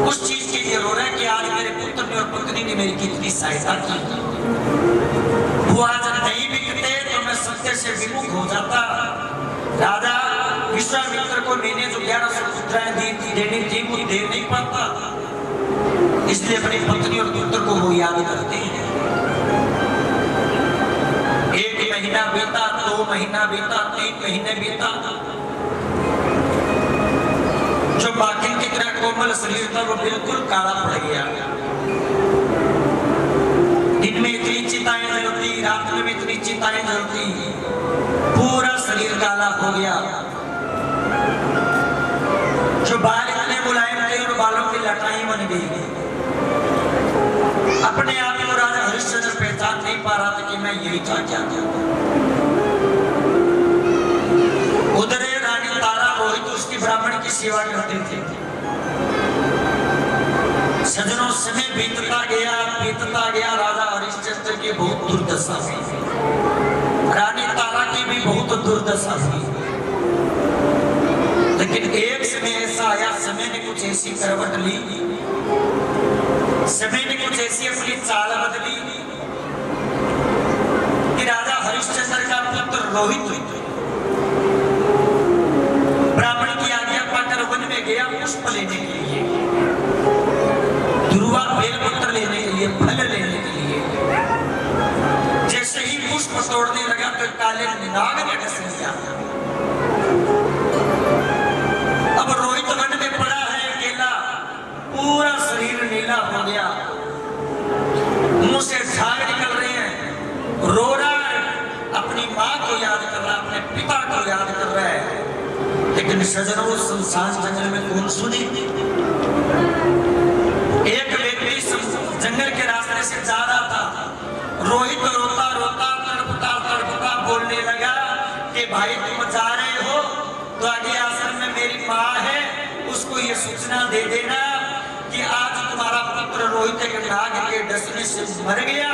उस चीज के लिए रो रहा है कि आज मेरे पुत्र ने और पत्नी ने मेरी कितनी सहायता की। वो आज नहीं बिकते तो मैं सत्य से विमुख हो जाता। राजा विश्वामित्र को मैंने जो 1100 मुद्राएं देनी थी वो दे नहीं पाता, इसलिए अपनी पत्नी और पुत्र को वो याद करते हैं। 1 महीना बीता, 2 महीना बीता, 3 महीने बीता। जो बाकी की तरह कोमल शरीर था वो बिल्कुल काला पड़ गया। दिन में इतनी चिताएं जलती, रात में भी इतनी चिताएं जलती, पूरा शरीर काला हो गया। जो बाल इतने मुलायम थे और बालों की लटाई बन गई। अपने आप को राजा हरिश्चंद्र पहचान नहीं पा रहा था कि मैं यही था क्या। उधर रानी तारा रोहित उसकी ब्राह्मण की सेवा करते थे। सजनों, समय बीतता गया, राजा हरिश्चंद्र की बहुत दुर्दशा हुई, रानी तारा की भी बहुत दुर्दशा हुई। लेकिन एक समय ऐसा आया, समय ने कुछ ऐसी करवट ली, समय ने कुछ ऐसी अपनी चाल बदली कि राजा हरिश्चंद्र का पुत्र रोहित ब्राह्मण की आज्ञा पाकर वन में गया पुष्प लेने के लिए, दुर्वा बेलपत्र लेने के लिए, फल लेने के लिए। जैसे ही पुष्प तोड़ने लगा तो काले नाग ने डस लिया। अब रोहित वन में पड़ा है अकेला, पूरा शरीर नीला हो गया, मुंह से झाग निकल रहे हैं, रो रहा है, अपनी माँ को याद कर रहा है, अपने पिता को याद कर रहा है। लेकिन सजनों, सुनसान जंगल में कौन सुने। एक व्यक्ति जंगल के रास्ते से जा रहा था। रोहित रोता रोता तड़पता बोलने लगा कि भाई तुम जा रहे हो तो आगे आश्रम में मेरी सूचना दे देना कि आज तुम्हारा पुत्र रोहित एक नाग के डसने से मर गया।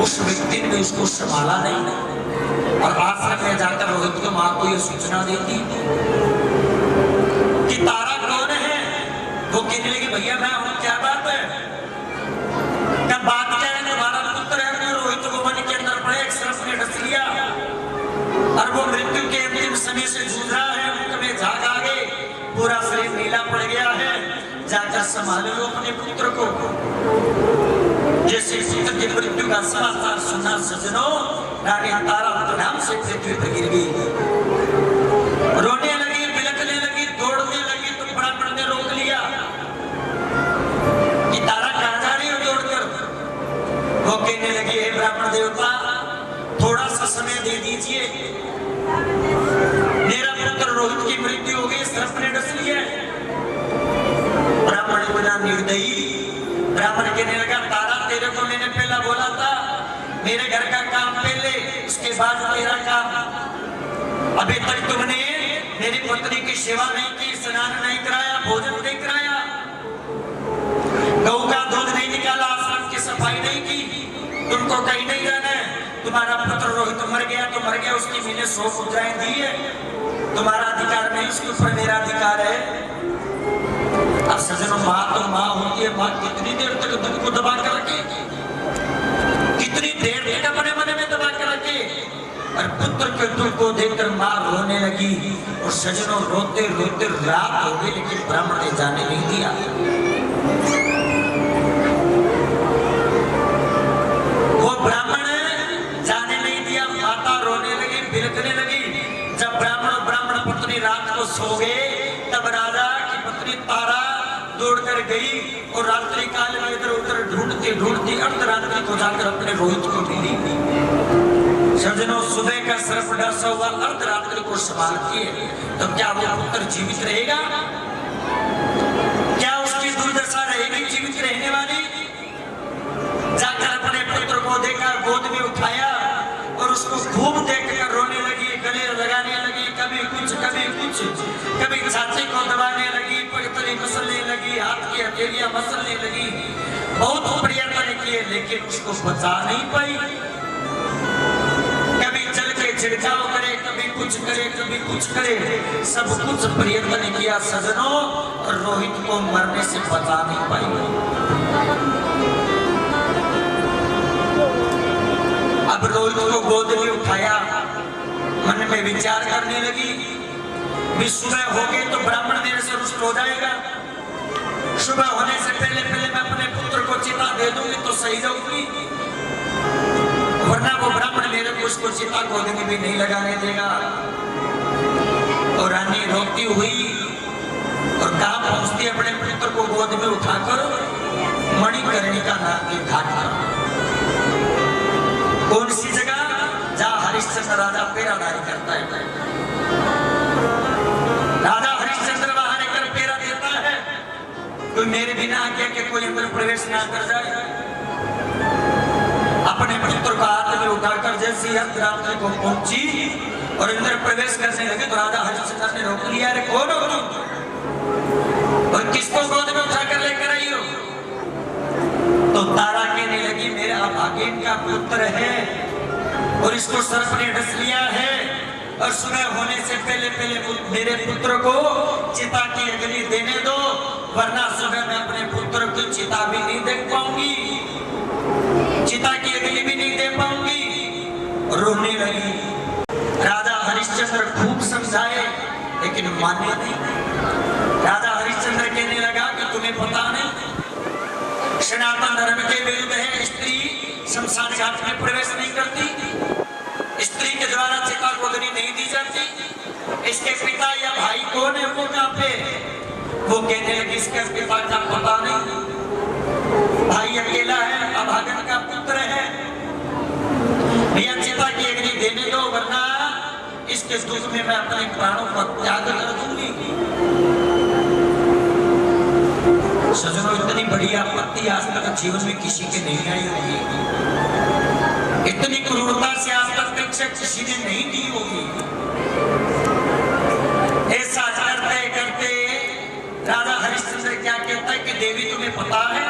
उस व्यक्ति ने उसको संभाला नहीं और आश्रम में जाकर रोहित की मां को यह सूचना देती कि तारा कौन है। वो कहने लगी भैया मैं हूं, क्या बात है? क्या बात क्या है? तुम्हारा पुत्र है रोहित को मन के अंदर पड़े एक सर्प ने डस लिया और वो मृत्यु के अंतिम समय से जूझ रहा है। मुख में झाग आ गए, पूरा शरीर नीला पड़ गया है, जाकर संभाल लो अपने पुत्र को। जैसे पुत्र की मृत्यु का समाचार सुना सजनों, रानी तारा प्रणाम से पृथ्वी पर गिर गई, रोने लगी, बिलखने लगी, दौड़ने लगी। तो ब्राह्मण ने रोक लिया कि तारा कहां जा रही हो दौड़कर? वो कहने लगी हे ब्राह्मण देवता, थोड़ा सा समय दे दीजिए, मेरा पुत्र रोहित की मृत्यु हो गई, सर्प ने डस लिया। ब्राह्मण बना निर्दयी। ब्राह्मण कहने लगा तारा तेरे को मैंने पहला बोला था मेरे घर का काम पहले, उसके बाद तेरा काम। अभी तक तुमने मेरी पत्नी की सेवा नहीं की, स्नान नहीं कराया, भोजन नहीं कराया, गौ का दूध नहीं निकाला, आश्रम की सफाई नहीं की, तुमको कहीं नहीं जाना है। तुम्हारा पुत्र रोहित मर गया तो मर गया, उसकी मैंने 100 मुद्राएं दी है, तुम्हारा अधिकार नहीं, उसके ऊपर मेरा अधिकार है। अब सजनों माँ तो माँ होती है, माँ कितनी देर तक दूध को दबा कर रखेगी, कितनी देर तक अपने मन में दबा कर रखे। और पुत्र के दुख को देखकर माँ रोने लगी और सजनों रोते रोते रात हो गई, लेकिन ब्राह्मण ने जाने नहीं दिया। वो ब्राह्मण जाने नहीं दिया, माता रोने लगी, बिलखने लगी। जब ब्राह्मण पत्नी रात को सो गए, तब राजा की पत्नी तारा दौड़कर गई और रात्रि काल में इधर उधर ढूंढती ढूंढती अर्धरात्रि को जाकर अपने रोहित को मिली। सजनों सुबह का सर्प डसा हुआ अर्धरात्रि को संभालती है, तो क्या वो पुत्र जीवित रहेगा? क्या उसकी दुर्दशा रहेगी जीवित रहने वाली? जाकर अपने पुत्र को देखा, गोद में उठाया और उसको खूब देखकर रोने लगी, गले लगाने लगी, कभी कुछ कभी छाती को दबाने लगी, पगतली मसलने लगी, हाथ की हथेलियां मसलने लगी। बहुत प्रयत्न किए लेकिन उसको बचा नहीं पाई। कभी चल के छिड़काव करे, कभी कुछ करे, सब कुछ प्रयत्न किया सजनों, और रोहित को मरने से बचा नहीं पाई। अब रोहित को गोद में उठाया, मन में विचार करने लगी भी सुबह हो गई तो ब्राह्मण मेरे से रुष्ट हो जाएगा, सुबह होने से पहले मैं अपने पुत्र को चिता दे दूंगी तो सही रहूंगी, वरना वो ब्राह्मण मेरे को उसको चिता गोद में भी नहीं लगाने देगा। और रानी रोती हुई और कहां पहुंचती अपने पुत्र को गोद में उठाकर मणिकर्णिका नाम के घाट पर। कौन सी जगह? जहां हरिश्चंद्र राजा पेरादारी करता है। राजा हरिश्चंद्र वहां रहकर पेरा देता है, कोई मेरे बिना आज्ञा के कोई अंदर प्रवेश ना कर जाए। अपने पुत्र को हाथ में उठाकर जैसे अर्धरात्रि को पहुंची और अंदर प्रवेश करने लगे तो राजा हरिश्चंद्र ने रोक लिया, अरे कौन हो तुम और किसको गोद में उठाकर लेकर आई हो? तो तारा कहने लगी मेरा भागिन का पुत्र है और इसको सर्प ने डस लिया है, और सुबह होने से पहले मेरे पुत्र को चिता की अग्नि देने दो, वरना सुबह मैं अपने पुत्र की चिता भी नहीं देख पाऊंगी, चिता की अग्नि भी नहीं दे पाऊंगी। रोने लगी। राजा हरिश्चंद्र खूब समझाए लेकिन माने नहीं। राजा हरिश्चंद्र कहने लगा कि तुम्हें पता नहीं, सनातन धर्म के विरुद्ध है, स्त्री शमशान घाट में प्रवेश नहीं करती, स्त्री के द्वारा चिता को अग्नि नहीं दी जाती। इसके पिता या भाई कौन है, वो कहां पे? वो कहने लगी इसके पिता का पता नहीं, भाई अकेला है, अभागन का पुत्र है, भैया चिता की अग्नि देने दो वरना इसके दुख में मैं अपने प्राणों को त्याग कर दूंगी। सजनों इतनी बड़ी आपत्ति आज तक जीवन में किसी के नहीं आई होगी, इतनी क्रूरता से आज तक शिक्षा किसी ने नहीं दी होगी। ऐसा करते देवी तुम्हें पता है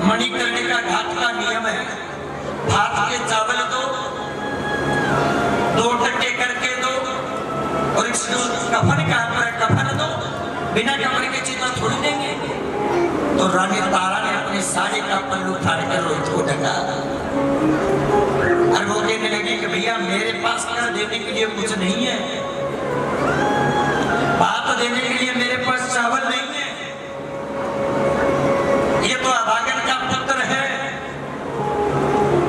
मणिकर्णी का घाट का नियम है, भात के चावल दो, 2 टक्के करके दो, और कफन कहाँ पर है, कफन दो, बिना कफन के चिता थोड़ी देंगे। तो रानी तारा ने अपनी साड़ी का पल्लू फाड़ कर रोहित को ढका और वो कहने लगी कि भैया मेरे पास कर देने के लिए कुछ नहीं है, भात देने के लिए मेरे पास चावल नहीं है, ये तो अभागन का पुत्र है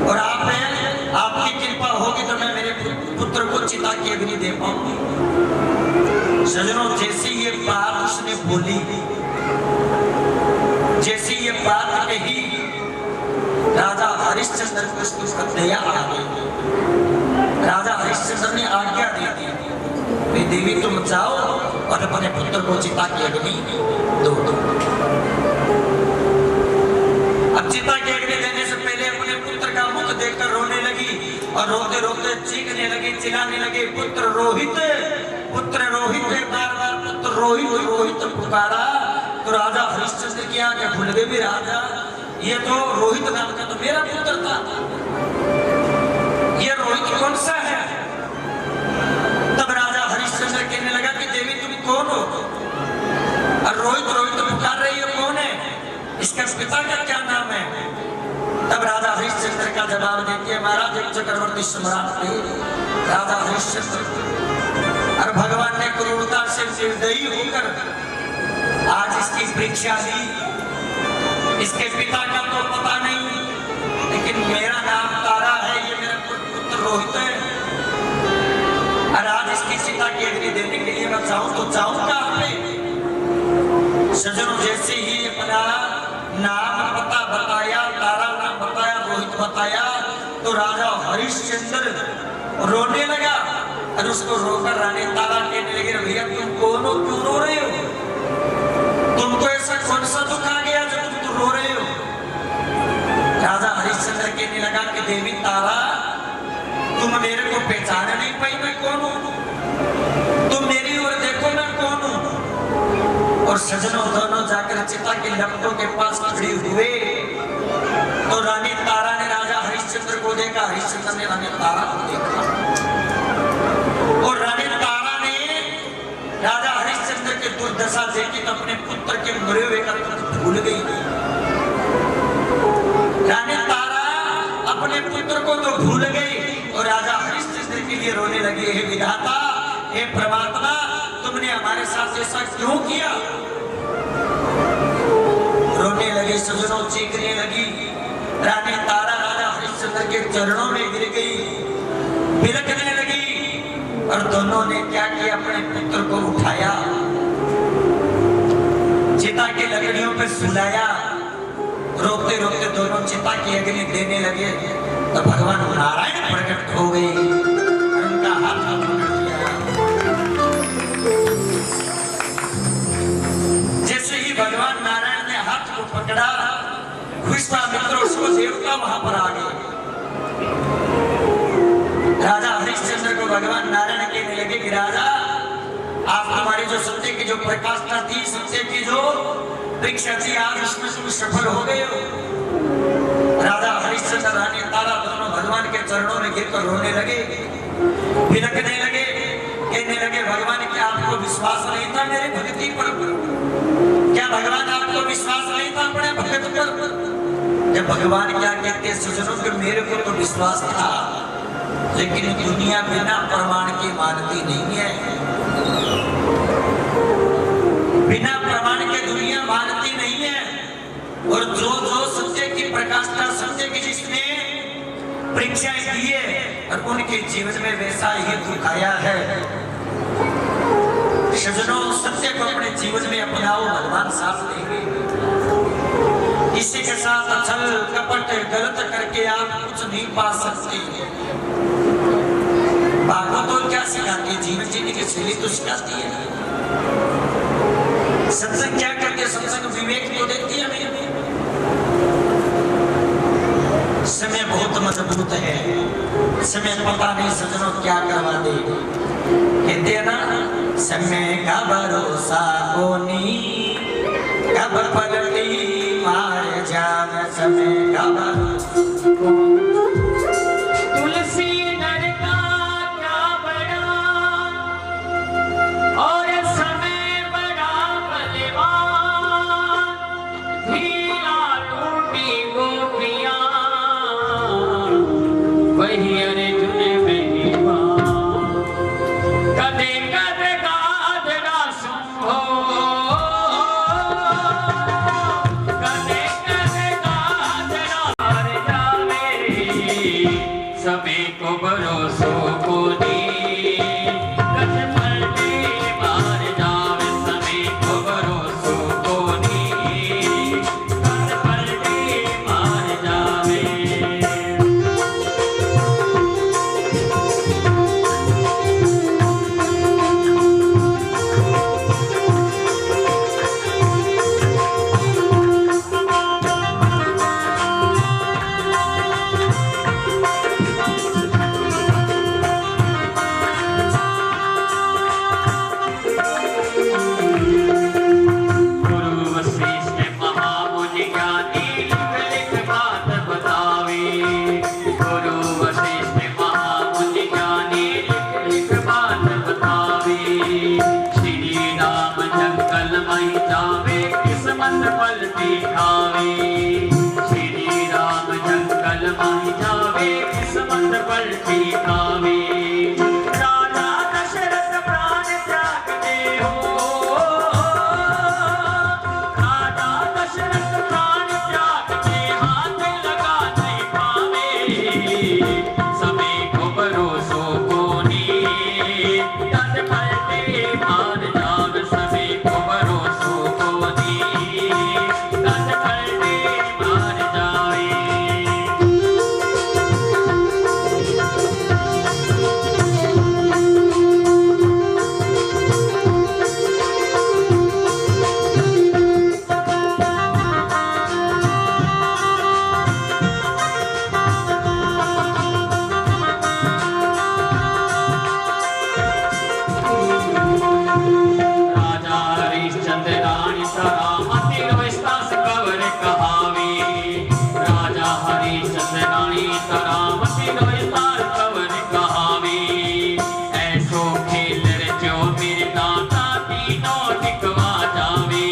और आप हैं, आपकी कृपा होगी तो मैं मेरे पुत्र को चिता की अग्नि दे पाऊंगी। सजनों, जैसे ये बात उसने बोली, जैसी ये बात कही, राजा हरिश्चंद्र को उसको दया आ गई। राजा हरिश्चंद्र ने आज्ञा दे दी, देवी तुम जाओ और अपने पुत्र को चिता की अग्नि दो। अब चिता की अग्नि देने से पहले अपने पुत्र का मुख देखकर रोने लगी और रोते रोते चीखने लगी, चिल्लाने लगी, पुत्र रोहित, पुत्र रोहित, बार बार पुत्र रोहित रोहित पुकारा। तो राजा हरिश्चंद्र की आंखें खुल गई, भी राजा ये तो रोहित नाम का तो मेरा पुत्र था, ये रोहित कौन सा है? तब राजा हरिश्चंद्र कहने लगा कि देवी तुम कौन हो और रोहित रोहित पुकार रही हो, कौन है, इसका पिता का क्या नाम है? तब राजा हरिश्चंद्र का जवाब देती है, महाराज एक चक्रवर्ती सम्राट थे राजा हरिश्चंद्र, और भगवान ने क्रूरता से निर्दयी होकर आज इसकी परीक्षा ली। इसके पिता का तो पता नहीं, लेकिन मेरा नाम तारा है, ये मेरा पुत्र रोहित है, और आज इसकी चिता की अग्नि देने के लिए मैं चाहूं तो चाहूं कहां पे? सजनों, जैसे ही अपना नाम पता बताया, तारा नाम बताया, रोहित बताया, तो राजा हरिश्चंद्र रोने लगा और उसको रोकर रानी तारा कहने लगी, भैया तुम कौन हो, क्यों रो रहे हो, तुमको ऐसा कौन सा दुख आ गया जो तुम रो रहे हो? राजा हरिश्चंद्र कहने लगा कि देवी तारा, तुम मेरे को पहचान नहीं पाई मैं कौन हूं, तुम मेरी ओर देखो मैं कौन हूं। और सजनों, दोनों जाकर चिता के लपटों के पास खड़े हुए तो रानी तारा ने राजा हरिश्चंद्र को देखा, हरिश्चंद्र ने रानी तारा को देखा, और रानी तारा ने राजा हरिश्चंद्र की दुर्दशा देखी तो अपने पुत्र के मरे हुए का भूल गई। रानी तारा अपने पुत्र को तो भूल गई और राजा हरिश्चंद्र के लिए रोने लगी, हे विधाता, हे परमात्मा, तुमने हमारे साथ ऐसा क्यों किया? रोने लगी, सजनों, चीखने लगी। रानी तारा राजा हरिश्चंद्र के चरणों में गिर गई, बिलखने लगी, और दोनों ने क्या किया, अपने पुत्र को उठाया, चिता की लकड़ियों पर सुलाया, रोते रोते दोनों चिता की अग्नि देने लगे। तो भगवान नारायण प्रकट हो गए और उनका हाथ पकड़ लिया। जैसे ही भगवान नारायण ने हाथ को पकड़ा, विश्वामित्र उसको देवता वहां पर आ गए। राजा हरिश्चंद्र को भगवान नारायण कहने लगे कि राजा, आप तुम्हारी जो सत्य की जो प्रकाष्ठा थी, सत्य की जो परीक्षा थी, आज उसमें तुम सफल हो गए हो। राजा हरिश्चंद्र, रानी तारा दोनों भगवान के चरणों में गिरकर रोने लगे, बिलखने लगे, कहने लगे, भगवान क्या आपको विश्वास नहीं था मेरी भक्ति पर? क्या भगवान आपको विश्वास नहीं था अपने भक्त पर? जब भगवान क्या कहते सजनों कि मेरे को तो विश्वास था, लेकिन दुनिया बिना प्रमाण के मानती नहीं है, बिना प्रमाण के दुनिया मानती नहीं है। और जो जो सत्य की प्रकाष्ठा, सत्य की जिसने परीक्षाएं दी है और उनके जीवन में वैसा ही दुख आया है। सजनों, सत्य को अपने जीवन में अपनाओ, भगवान साथ देंगे। किसी के साथ छल कपट गलत करके आप कुछ नहीं पा सकते। भागवत तो क्या सिखाती है, जीवन जीने की शैली तो सिखाती है। सत्संग क्या करती है, सत्संग विवेक तो देती है हमें। समय बहुत मजबूत है, समय पता नहीं सजनों क्या करवा दे। कहते हैं ना, समय का भरोसा कोनी, कब पलटी मार जान समय कब तुलसी नर का क्या बड़ा और समय बड़ा बलवान हीरा टूटी गोपियां वही अर्जुन बेईमान कदे कदे गाधरा सुंभो कदे कदे गाधरा हार जावे समय को भरोसो को दी कद पलटे मार जावे समय को भरोसो को दी कद पलटे मार जावे पलटी खावे श्री राम जंगल माही जावे किस्मत पलटी खावे राजा दशरथ प्राण त्याग दे हो राजा दशरथ प्राण त्याग दे हाथ लगा नहीं पावे समय को भरोसो को नी तद पलटे मार जाव समय को भरोसो को नी तद पलटे मार जावे राजा हरिश्चंद्र रानी सरामती रोस्तास कवर कहावी राजा हरिश्चंद्र रानी सरामती रोस्तास कवर कहावी ऐसो खेल रचो मेरे दाता तीनों टिकवा जावे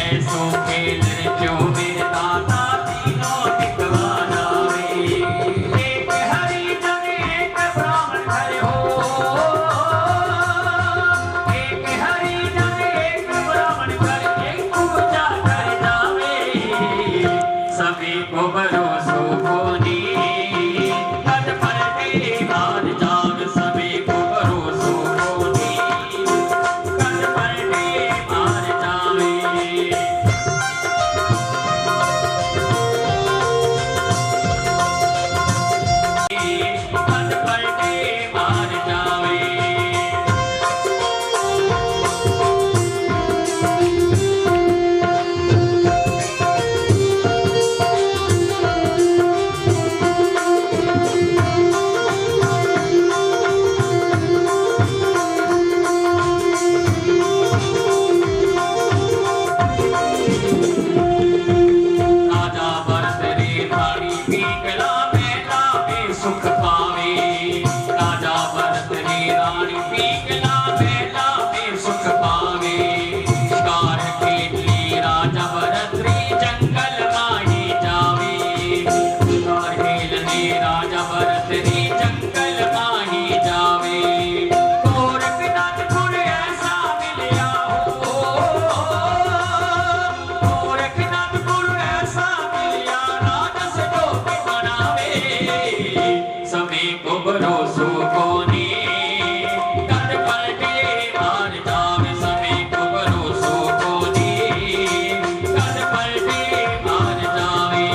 ऐसो खेल रचो मेरे दाता तीनों टिकवा जावे एक हरिजन एक ब्राह्मण घर हो एक हरिजन एक ब्राह्मण कर एक पूजा कर जावे सभी को भरोसो को नी कद पलटे मार जावे सभी को भरोसो को नी कद पलटे मार जावे कद पलटे मार जावे राजा भरत रे थाड़ी पीकला बेटा पे सुख पावे राजा भरत रे रानी पीकला बेटा पे सुख पावे शिकार खेली राजा भरत रे जंगल माही जावे शिकार खेलने राजा भरत रे जंगल माही जावे गोरखनाथपुर ऐसा मिलिया हो गोरखनाथपुर ऐसा मिलिया राजा से टोपी बनावे समय को भरोसो को नी कद पलटे मार जावे समय को भरोसो को नी कद पलटे मार जावे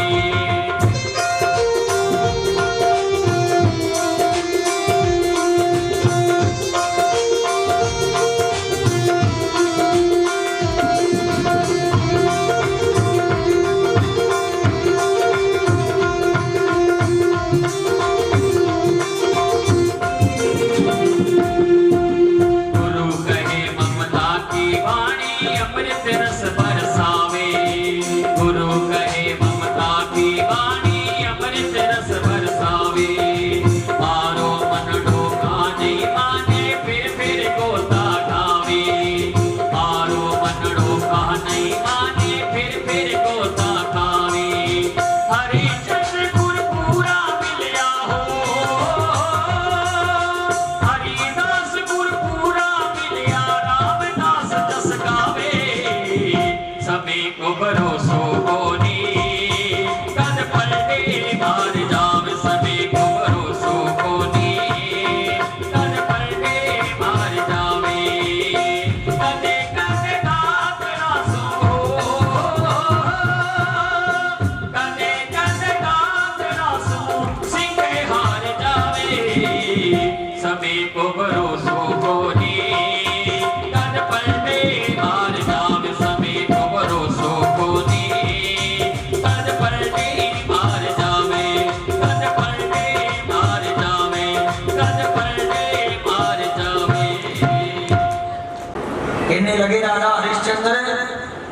कहने लगे राजा हरिश्चंद्र,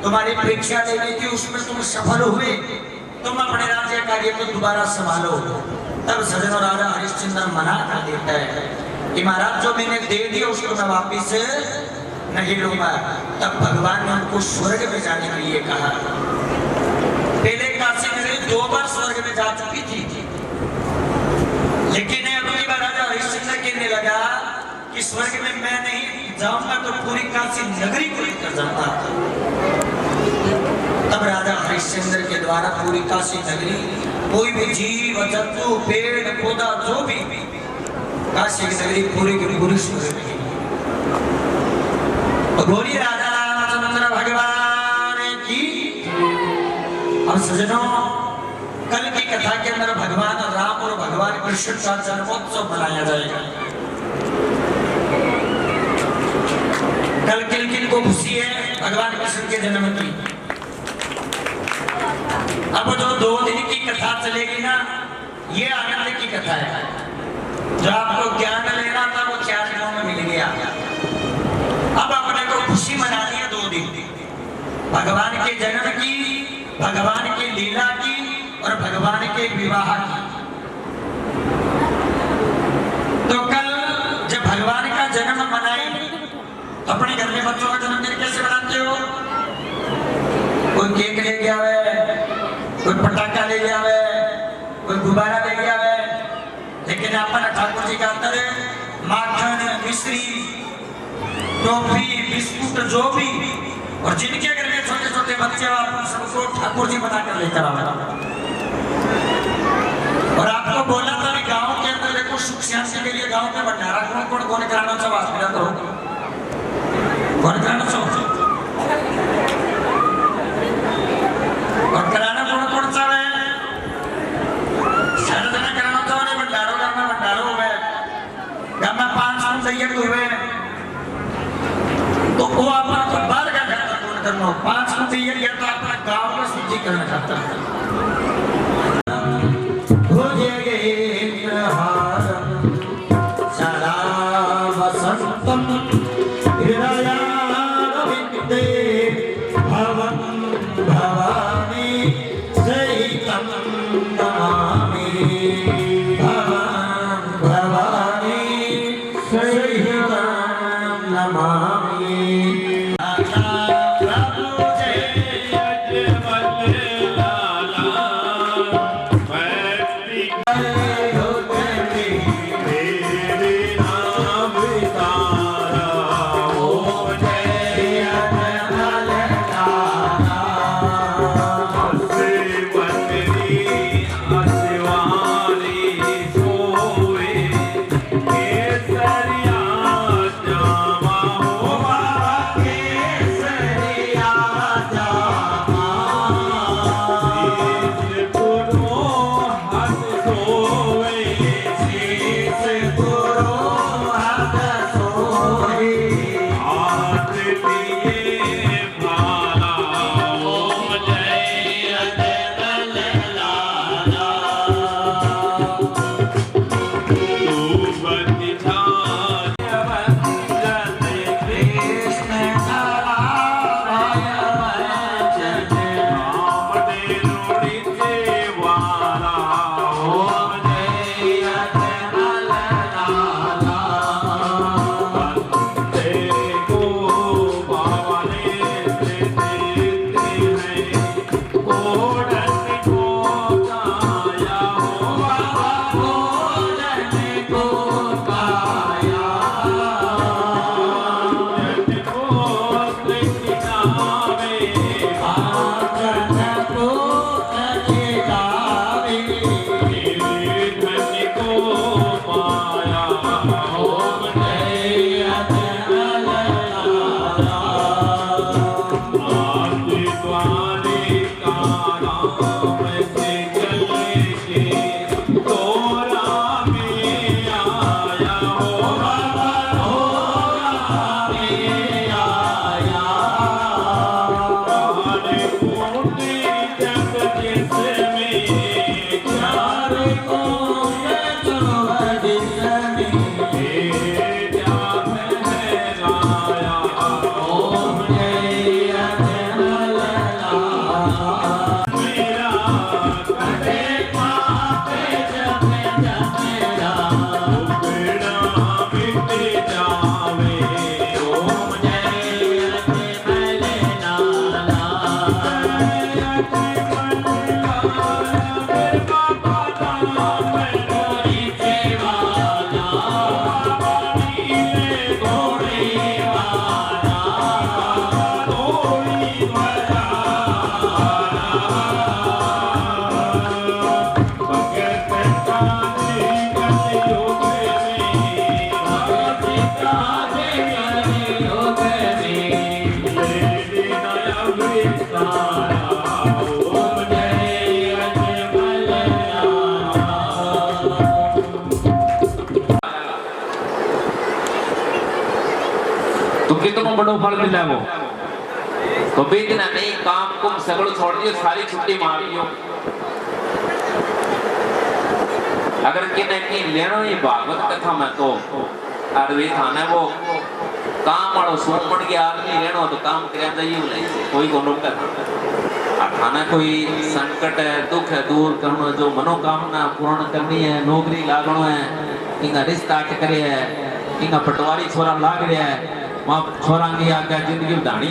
तुम्हारी परीक्षा लेनी थी, उसमें तुम सफल हुए, तुम अपने राज्य कार्य को दोबारा संभालो। तब सजनों राजा हरिश्चंद्र मना कर देता है कि महाराज जो मैंने दे दिया उसको मैं वापिस नहीं लूंगा। तब भगवान ने उनको स्वर्ग में जाने के लिए कहा। पहले काशी नगरी 2 बार स्वर्ग में जा चुकी थी, लेकिन अगली बार राजा हरिश्चंद्र कहने लगा कि स्वर्ग में मैं नहीं जाऊंगा तो पूरी काशी नगरी को लेकर जाऊंगा। तब राजा हरिश्चंद्र के द्वारा पूरी काशी नगरी, कोई भी जीव जंतु पेड़ पौधा जो भी काशी की नगरी पूरी की पूरी स्वर्ग में। बोलिए राजा रामचंद्र भगवान की। और सजनों, कल की कथा के अंदर भगवान राम और भगवान कृष्ण का जन्मोत्सव मनाया जाएगा। कल किन किन को खुशी है भगवान कृष्ण के जन्म की? अब जो 2 दिन की कथा चलेगी ना, ये आनंद की कथा है। जो आपको ज्ञान लेना था वो 4 दिनों में मिल गया। अब अपने को खुशी मनानी है 2 दिन, भगवान के जन्म की, भगवान की लीला की और भगवान के विवाह की। तो कल जब भगवान का जन्म मनाए, अपने घर में बच्चों का जन्मदिन कैसे मनाते हो? कोई केक ले गया है, कोई पटाखा ले गया है, कोई गुब्बारा ले गया है, लेकिन अपन ठाकुर जी का अंदर माखन, मिश्री, टॉफी, बिस्कुट जो भी, और जिनके घर में छोटे छोटे बच्चे हो आप सबको ठाकुर जी बना कर लेकर आना। और आपको बोला था कि गांव के अंदर देखो सुख शांति के लिए गांव में भंडारा कौन कराना चाहो? हॉस्पिटल करो, कौन कराना चाहो? और कराना कौन चाहे? सारा जना कराना चाहो नहीं, भंडारो करना, भंडारो हुए गांव में 5 तैयार हुए तो वो अपना तो बाहर का खाता कौन करना? 5 तैयार किया तो अपना गांव में शुद्धिकरण करता है। ओम तो कितना बड़ो फल मिला वो तो बेचना नहीं काम कुम सगड़ छोड़ दियो सारी छुट्टी मार दियो अगर किने की लेनो ये भागवत कथा में तो अरवे थाने वो काम वालों सोमण के आदमी लेनो तो काम करे जाइए नहीं कोई को नुक कर थाना कोई संकट है दुख है दूर करना जो मनोकामना पूर्ण करनी है नौकरी लागनो है इनका रिश्ता अटक रहे है इनका पटवारी छोरा लाग रहा है वहाँ छोरा की आगे जिंदगी बढ़ानी